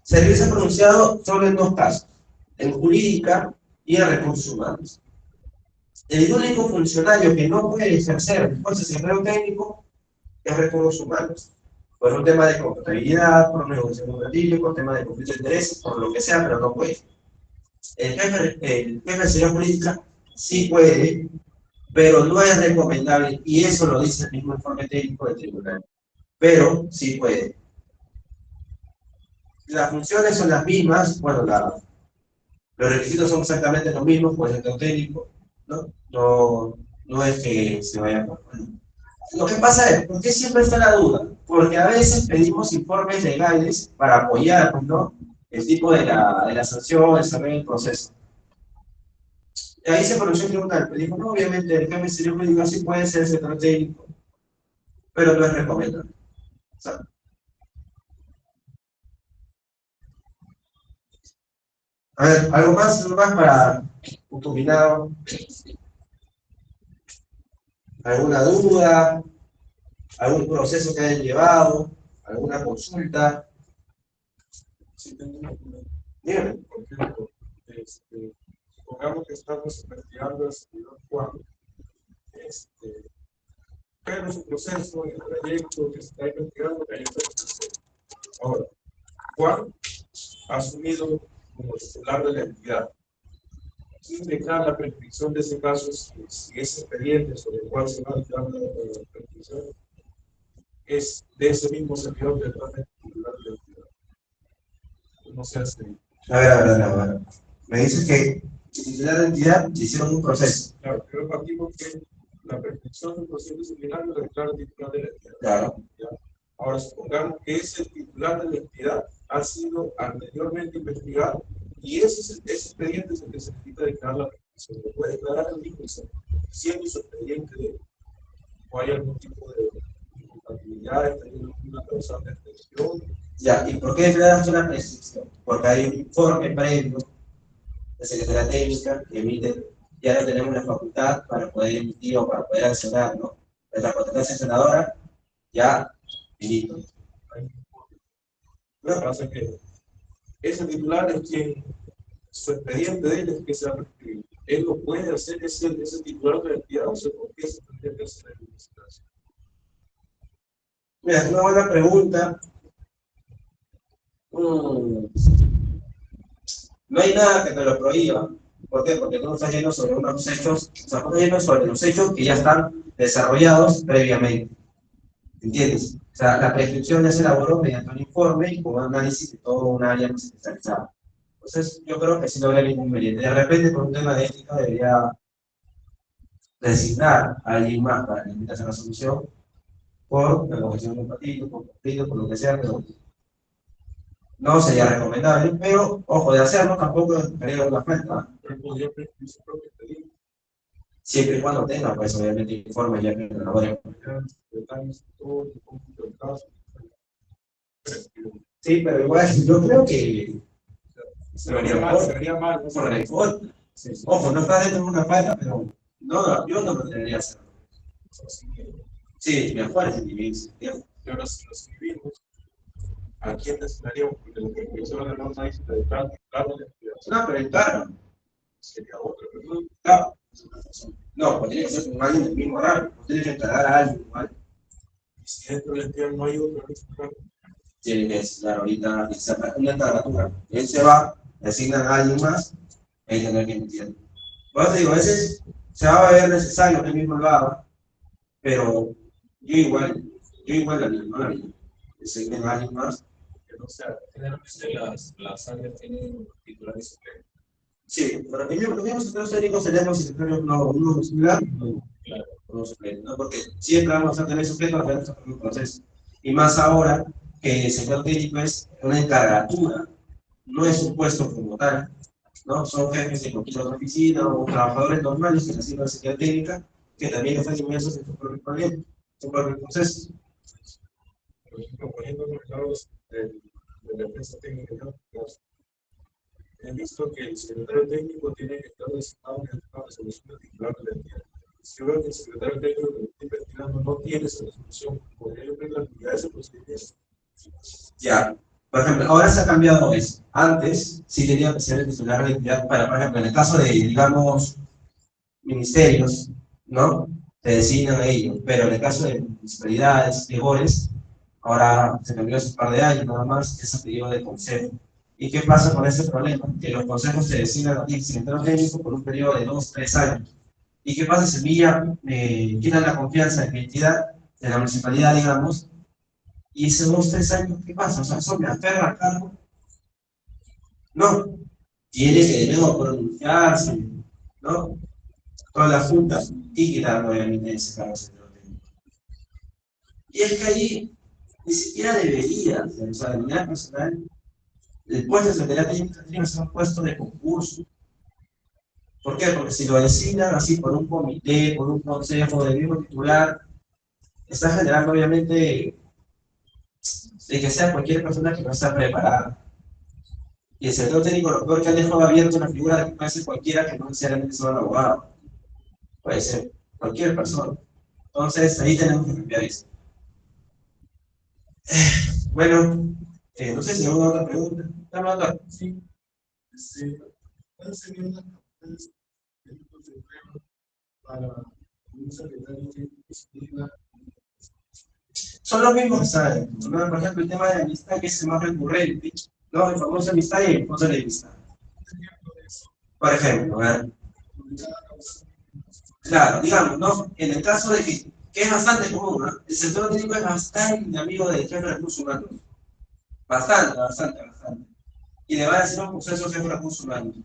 Servicio pronunciado solo en dos casos, en jurídica y en recursos humanos. El único funcionario que no puede ejercer después de secretario técnico es recursos humanos. Por un tema de compatibilidad, por una negociación mercantil, por tema de conflicto de intereses, por lo que sea, pero no puede. El jefe de asesoría jurídica sí puede, pero no es recomendable, y eso lo dice el mismo informe técnico del tribunal. Pero sí puede. Las funciones son las mismas, bueno, los requisitos son exactamente los mismos, por el técnico, ¿no? No es que se vaya por... Lo que pasa es, ¿por qué siempre está la duda? Porque a veces pedimos informes legales para apoyar, ¿no?, el tipo de la sanción, el saber el proceso. Y ahí se pronunció el tribunal, pero dijo, no, obviamente el jefe de sería jurídico sí puede ser secretario técnico, pero no es recomendable. O sea, a ver, algo más para un combinado. ¿Alguna duda? ¿Algún proceso que hayan llevado? ¿Alguna consulta? Sí, tengo una pregunta. Dígame. Por ejemplo, supongamos que estamos investigando al señor Juan, pero su proceso, el trayecto que se está investigando, que hay un proceso. Ahora, Juan ha asumido como titular de la entidad. ¿Quién declara la prescripción de ese caso si ese expediente sobre el cual se va a dictar la prescripción es de ese mismo servidor que es titular de la entidad? ¿Cómo se hace? A ver. Me dices que el titular de la entidad hicieron un proceso. Claro, pero partimos que la prescripción del proceso disciplinario la declara el titular de la entidad. Claro. ¿Ya? Ahora, supongamos que ese titular de la entidad ha sido anteriormente investigado y ese expediente es el que se necesita declarar la prescripción. ¿Lo puede declarar el mismo siendo su expediente de o hay algún tipo de incompatibilidad, hay alguna causal de extensión? Ya, ¿y por qué declaras una prescripción? Porque hay un informe previo de Secretaría Técnica que emite, ya no tenemos la facultad para poder emitir o para poder accionar, ¿no? La potestad sancionadora ya finito. Lo que pasa es que ese titular es quien, su expediente de él es que se ha prescrito. Él lo puede hacer, ese titular de la entidad, o sea, ¿por qué se tendría que hacer en ese caso? Mira, es una buena pregunta. No hay nada que te lo prohíba. ¿Por qué? Porque tú estás yendo sobre unos hechos, o sea, estás yendo sobre los hechos que ya están desarrollados previamente. ¿Entiendes? O sea, la prescripción ya se elaboró mediante un informe y con un análisis de todo un área más especializada. Entonces, yo creo que sí no habría ningún inconveniente. De repente, por un tema de ética, debería designar a alguien más para que emita esa resolución por la comisión de un partido, por lo que sea, pero no sería recomendable. Pero, ojo, de hacerlo tampoco haría una falta. Pero podría prescribir su propio expediente. Siempre y cuando tenga, pues, obviamente, informe ya que elabore. Detalles, todo el cómputo del caso. Sí, pero igual, yo creo que Se vería mal. por la informe. Ojo, no está dentro de una falta, pero no, yo no me atrevería a hacerlo. Sí, mejor es individuo. Y ahora si lo escribimos, ¿a quién designaríamos? Porque lo que empezó la norma dice de claro, No, pero claro, sería otra persona. claro. No, pues tiene que ser con alguien del mismo rango. Tiene que encargar a alguien igual. Y si dentro de la entidad no hay otro, Tiene que designar ahorita una encargatura. Él se va, designan a alguien más, ahí tendrá que emitir. Por eso digo, a veces se va a ver necesario que él mismo lo haga, pero yo igual la misma, ¿no? Designen a alguien más. o sea, generalmente las áreas tienen titulares suplentes. Sí, pero los mismos secretarios técnicos tenemos secretarios no, uno similar, no, claro, uno suplente, ¿no? Porque siempre vamos a tener suplentes para hacer un proceso. Y más ahora que el sector técnico es una encargatura, no es un puesto como tal, ¿no? Son jefes de cualquier otra oficina o trabajadores normales que reciben la secretaría técnica que también están inmersos en su propio proyecto, su propio proceso. Por ejemplo, poniéndonos claros de la defensa técnica, he visto que el secretario técnico tiene que estar designado en la resolución del titular de la entidad. Si veo que el secretario técnico que está investigando no tiene esa resolución, ¿podría yo ver la actividad de ese procedimiento? Ya, por ejemplo, ahora se ha cambiado eso. Antes sí tenía que ser el titular de la entidad para, por ejemplo, en el caso de, digamos, ministerios, ¿no? Se designan a ellos, pero en el caso de municipalidades, mejores, ahora se cambió hace un par de años nada más, es a pedido del consejo. ¿Y qué pasa con ese problema? Que los consejos se designan a ti, secretario técnico, por un periodo de 2 o 3 años. ¿Y qué pasa si a mí ya tienen la confianza en mi entidad, de la municipalidad, digamos, y esos 2 o 3 años, ¿qué pasa? O sea, ¿eso me aferra al cargo? No. Tiene que de nuevo pronunciarse, ¿no? Todas las juntas y quitar obviamente ese cargo secretario técnico. Y es que ahí ni siquiera debería, o sea, de manera personal, el puesto de secretaría técnica tiene que ser un puesto de concurso. ¿Por qué? Porque si lo designan así por un comité, por un consejo del mismo titular, está generando obviamente de que sea cualquier persona que no está preparada. Y el sector técnico lo peor que han dejado abierto una figura de que puede ser cualquiera que no necesariamente sea un abogado. Puede ser cualquier persona. Entonces ahí tenemos que cambiar eso. Bueno, no sé si hay alguna otra pregunta. Dame, doctor. Sí. ¿Cuál sería la capacidad de prueba para un secretario que escriba? Son los mismos que saben, ¿no? Por ejemplo, el tema de amistad, que es el más recurrente, ¿no? El famoso amistad y el famoso enemistad. Por ejemplo, ¿verdad? Claro, digamos, ¿no? En el caso de que es bastante común, ¿no? El sector técnico es bastante amigo del jefe de recursos humanos. Bastante. Y le va a hacer un proceso jefe de recursos humanos.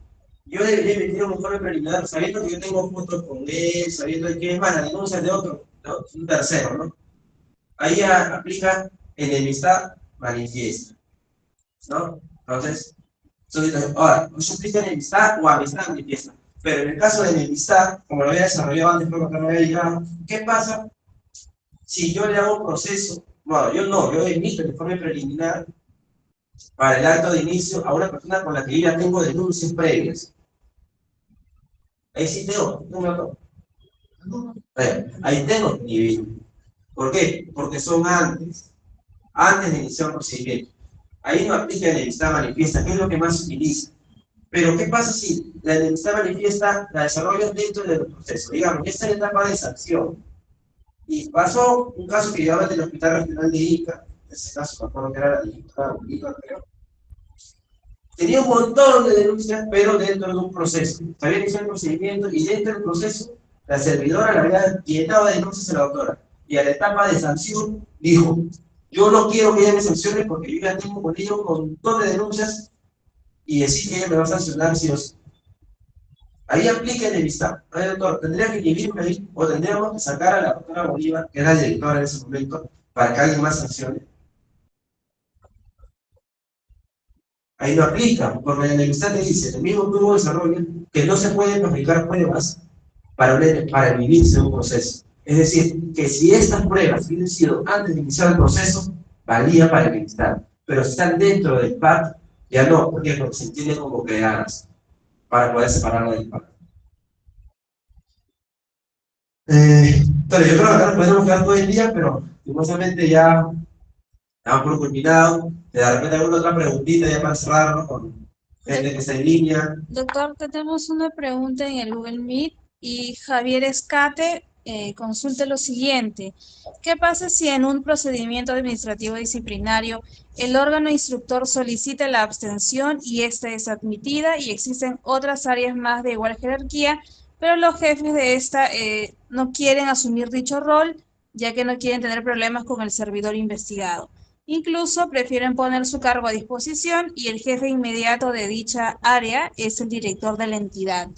Yo debería emitir un informe preliminar sabiendo que yo tengo puntos con él, sabiendo que es más la denuncia de otro, ¿no? Un tercero, ¿no? Ahí aplica enemistad manifiesta, ¿no? Entonces, ahora, no se aplica enemistad o amistad manifiesta. Pero en el caso de enemistad, como lo había desarrollado antes, creo que no había llegado, ¿qué pasa si yo le hago un proceso? Bueno, yo emito el informe preliminar para el acto de inicio a una persona con la que yo ya tengo denuncias previas. Ahí sí tengo, ahí tengo nivel. ¿Por qué? Porque son antes de iniciar un procedimiento. Ahí no aplica la enemistad manifiesta, que es lo que más se utiliza. Pero, ¿qué pasa si la enemistad manifiesta la desarrollo dentro del proceso? Digamos, ya está en la etapa de sanción. Y pasó un caso que llevaba del Hospital Regional de Ica, en ese caso me acuerdo que era la diputada Bolívar, creo. Tenía un montón de denuncias, pero dentro de un proceso. Se había iniciado el procedimiento y dentro del proceso, la servidora la había llenado de denuncias a la doctora. Y a la etapa de sanción dijo: yo no quiero que ella me sancione porque yo ya tengo con ella un montón de denuncias y decir que ella me va a sancionar sí o sí. Ahí aplica enemistad. Ahí, doctor, tendría que inhibirme ahí o tendríamos que sacar a la doctora Bolívar, que era la directora en ese momento, para que alguien más sancione. Ahí no aplica, porque la enemistad te dice, el mismo tubo de desarrollo, que no se pueden fabricar pruebas para inhibirse un proceso. Es decir, que si estas pruebas hubiesen sido antes de iniciar el proceso, valía para enemistad. Pero si están dentro del PAC, ya no, porque se entienden como creadas para poder separarlo del PAC. Pero yo creo que acá nos podemos quedar todo el día, pero lastimosamente ya damos por culminado. De repente alguna otra preguntita ya para cerrarlo con gente que está en línea. Doctor, tenemos una pregunta en el Google Meet y Javier Escate consulta lo siguiente. ¿Qué pasa si en un procedimiento administrativo disciplinario el órgano instructor solicita la abstención y esta es admitida y existen otras áreas más de igual jerarquía, pero los jefes de esta no quieren asumir dicho rol, ya que no quieren tener problemas con el servidor investigado? Incluso prefieren poner su cargo a disposición y el jefe inmediato de dicha área es el director de la entidad.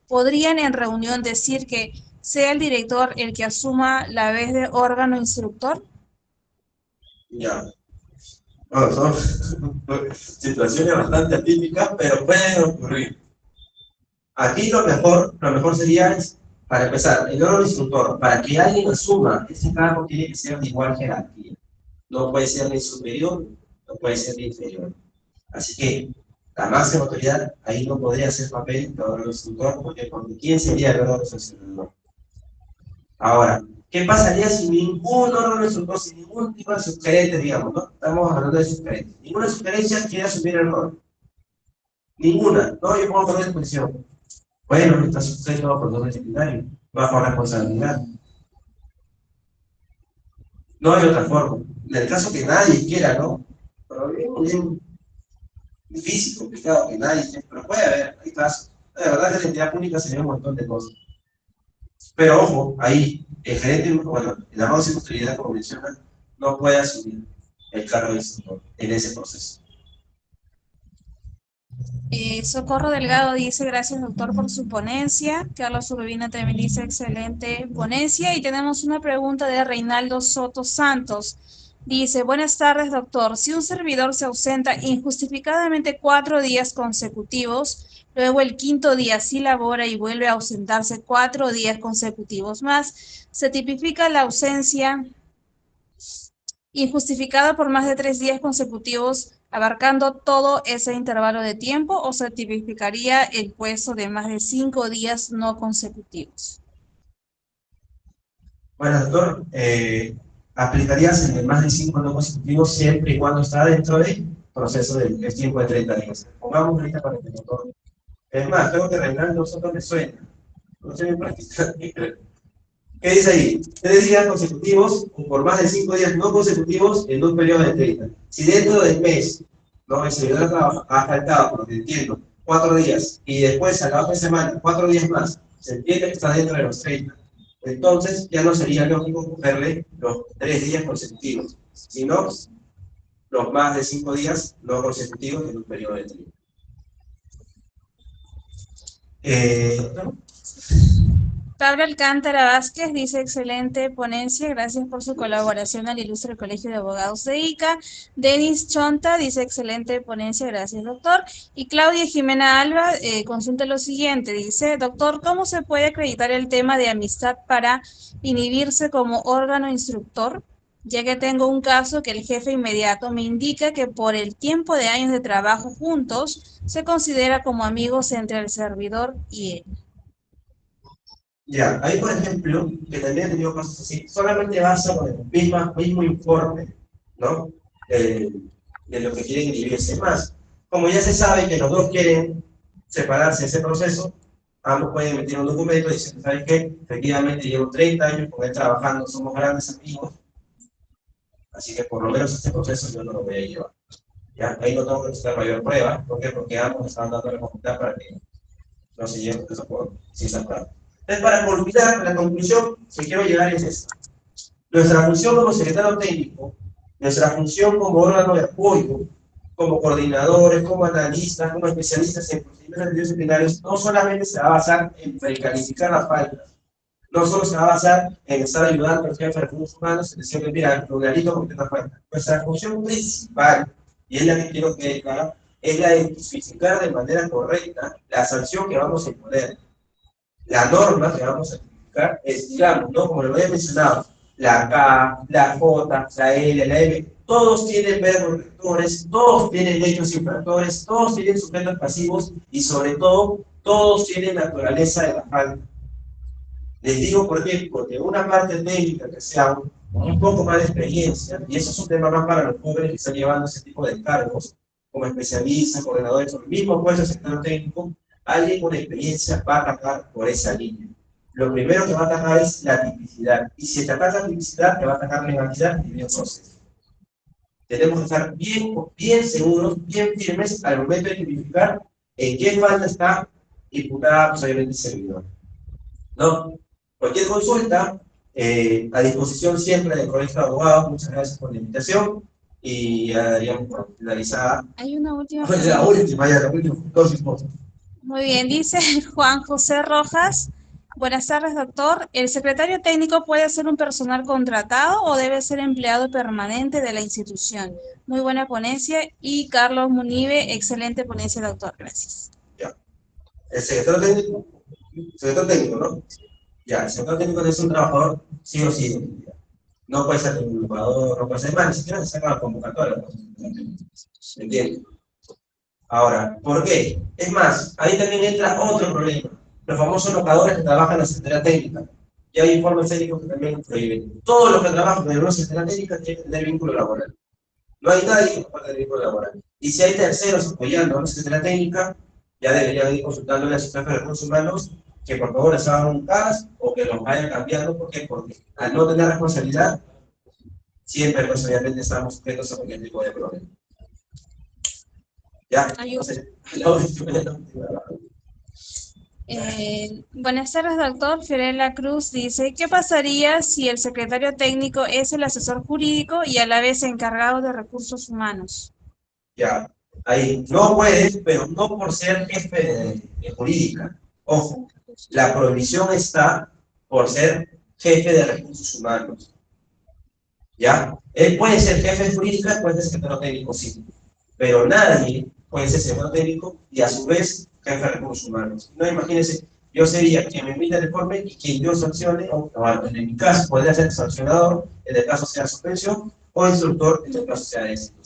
¿Podrían en reunión decir que sea el director el que asuma la vez de órgano instructor? Ya. Bueno, son situaciones bastante atípicas, pero pueden ocurrir. Aquí lo mejor sería, para empezar, el órgano instructor, para que alguien asuma ese cargo tiene que ser de igual jerarquía. No puede ser ni superior, no puede ser ni inferior. Así que la máxima autoridad ahí no podría hacer papel de órgano instructor, porque ¿quién sería el órgano sancionador? Ahora, ¿qué pasaría si ningún órgano instructor, si ningún tipo de sugerente, digamos, ¿no? Estamos hablando de sugerentes. Ninguna sugerencia quiere asumir el rol. Ninguna. No, yo puedo poner exposición. Bueno, está sujeto a control disciplinario, bajo responsabilidad. No hay otra forma. En el caso que nadie quiera, ¿no? Pero bien difícil, complicado, que nadie quiera. Pero puede haber, hay casos. La verdad que la entidad pública se ve un montón de cosas. Pero ojo, ahí el gerente, bueno, la máxima autoridad, como menciona, no puede asumir el cargo de instructor en ese proceso. Socorro Delgado dice: gracias doctor por su ponencia. Carlos Urbina también dice: excelente ponencia. Y tenemos una pregunta de Reinaldo Soto Santos. Dice: buenas tardes doctor, si un servidor se ausenta injustificadamente 4 días consecutivos, luego el quinto día sí labora y vuelve a ausentarse 4 días consecutivos más, ¿se tipifica la ausencia injustificada por más de 3 días consecutivos, abarcando todo ese intervalo de tiempo, o se tipificaría el puesto de más de 5 días no consecutivos? Bueno, doctor, aplicarías el de más de 5 no consecutivos siempre y cuando está dentro de proceso del tiempo de 30 días. Pongamos ahorita para que no todo. Es más, tengo que arreglar nosotros me suena. No sé bien práctica. ¿Qué dice ahí? 3 días consecutivos o por más de 5 días no consecutivos en un periodo de 30. Si dentro del mes, no, el servidor ha faltado, por lo que entiendo, 4 días y después a la otra semana, 4 días más, se entiende que está dentro de los 30. Entonces ya no sería lógico cogerle los 3 días consecutivos, sino los más de 5 días no consecutivos en un periodo de 30. ¿No? Pablo Alcántara Vázquez dice: excelente ponencia, gracias por su colaboración al ilustre Colegio de Abogados de Ica. Denis Chonta dice: excelente ponencia, gracias doctor. Y Claudia Jimena Alba consulta lo siguiente, dice: doctor, ¿cómo se puede acreditar el tema de amistad para inhibirse como órgano instructor? Ya que tengo un caso que el jefe inmediato me indica que por el tiempo de años de trabajo juntos, se considera como amigos entre el servidor y él. Ya, ahí por ejemplo, que también he tenido casos así, solamente basa con el mismo informe, ¿no? De lo que quieren inhibirse más. Como ya se sabe que los dos quieren separarse de ese proceso, ambos pueden emitir un documento diciendo, ¿sabes qué? Efectivamente llevo 30 años con él trabajando, somos grandes amigos, así que por lo menos este proceso yo no lo voy a llevar. ¿Ya? Ahí no tengo que necesitar mayor prueba, ¿por qué? Porque ambos están dando la voluntad para que no se lleven eso por sin pruebas. Entonces, para culminar, la conclusión que quiero llegar es esta. Nuestra función como secretario técnico, nuestra función como órgano de apoyo, como coordinadores, como analistas, como especialistas en procedimientos disciplinarios, no solamente se va a basar en recalificar las faltas, no solo se va a basar en estar ayudando al jefe de recursos humanos en decirle, mira, Lunarito cometió una falta. Nuestra función principal, y es la que quiero que clara, es la de tipificar de manera correcta la sanción que vamos a imponer. La norma que vamos a tipificar es, digamos, ¿no? Como lo había mencionado, la K, la J, la L, la M, todos tienen verbos rectores, todos tienen hechos infractores, todos tienen sujetos pasivos y sobre todo, todos tienen naturaleza de la falta. Les digo por qué, porque una parte técnica que sea un poco más de experiencia, y eso es un tema más para los jóvenes que están llevando ese tipo de cargos, como especialistas, coordinadores, o el mismo puesto de sector técnico, alguien con experiencia va a atacar por esa línea. Lo primero que va a atacar es la tipicidad, y si atacas la tipicidad, te va a atacar legalidad y bien proceso. Tenemos que estar bien seguros, bien firmes al momento de tipificar en qué falta está imputada posiblemente el servidor. ¿No? Cualquier consulta, a disposición siempre del Colegio de Abogados. Muchas gracias por la invitación y ya daríamos por finalizada. Hay una última La última, ya, la última, dos votos. Muy bien, dice Juan José Rojas. Buenas tardes, doctor. ¿El secretario técnico puede ser un personal contratado o debe ser empleado permanente de la institución? Muy buena ponencia. Y Carlos Munive, excelente ponencia, doctor. Gracias. Ya. El secretario técnico, ¿no? Ya, el secretario técnico es un trabajador sí o sí. No puede ser un jugador, no puede ser más, ni siquiera se saca la convocatoria. ¿Me entiendes? Ahora, ¿por qué? Es más, ahí también entra otro problema. Los famosos locadores que trabajan en la secretaría técnica. Y hay informes técnicos que también prohíben. Todos los que trabajan en una secretaría técnica tienen que tener vínculo laboral. No hay nadie que pueda tener vínculo laboral. Y si hay terceros apoyando a una secretaría técnica, ya deberían ir consultándole a sus jefes de recursos humanos que por favor les hagan un CAS o que los vayan cambiando. ¿Por qué? Porque al no tener responsabilidad, siempre obviamente estamos sujetos a cualquier tipo de problema. Ya, entonces, buenas tardes, doctor. Fiorella Cruz dice: ¿qué pasaría si el secretario técnico es el asesor jurídico y a la vez encargado de recursos humanos? Ya, ahí no puede, pero no por ser jefe de jurídica. Ojo, la prohibición está por ser jefe de recursos humanos. ¿Ya? Él puede ser jefe de jurídica, puede ser secretario técnico, sí. Pero nadie puede ser secretario técnico y a su vez jefe de recursos humanos. No, imagínense, yo sería quien me emita el informe y quien yo sancione, o en mi caso podría ser sancionador, en el caso sea suspensión, o instructor, en el caso sea destitución.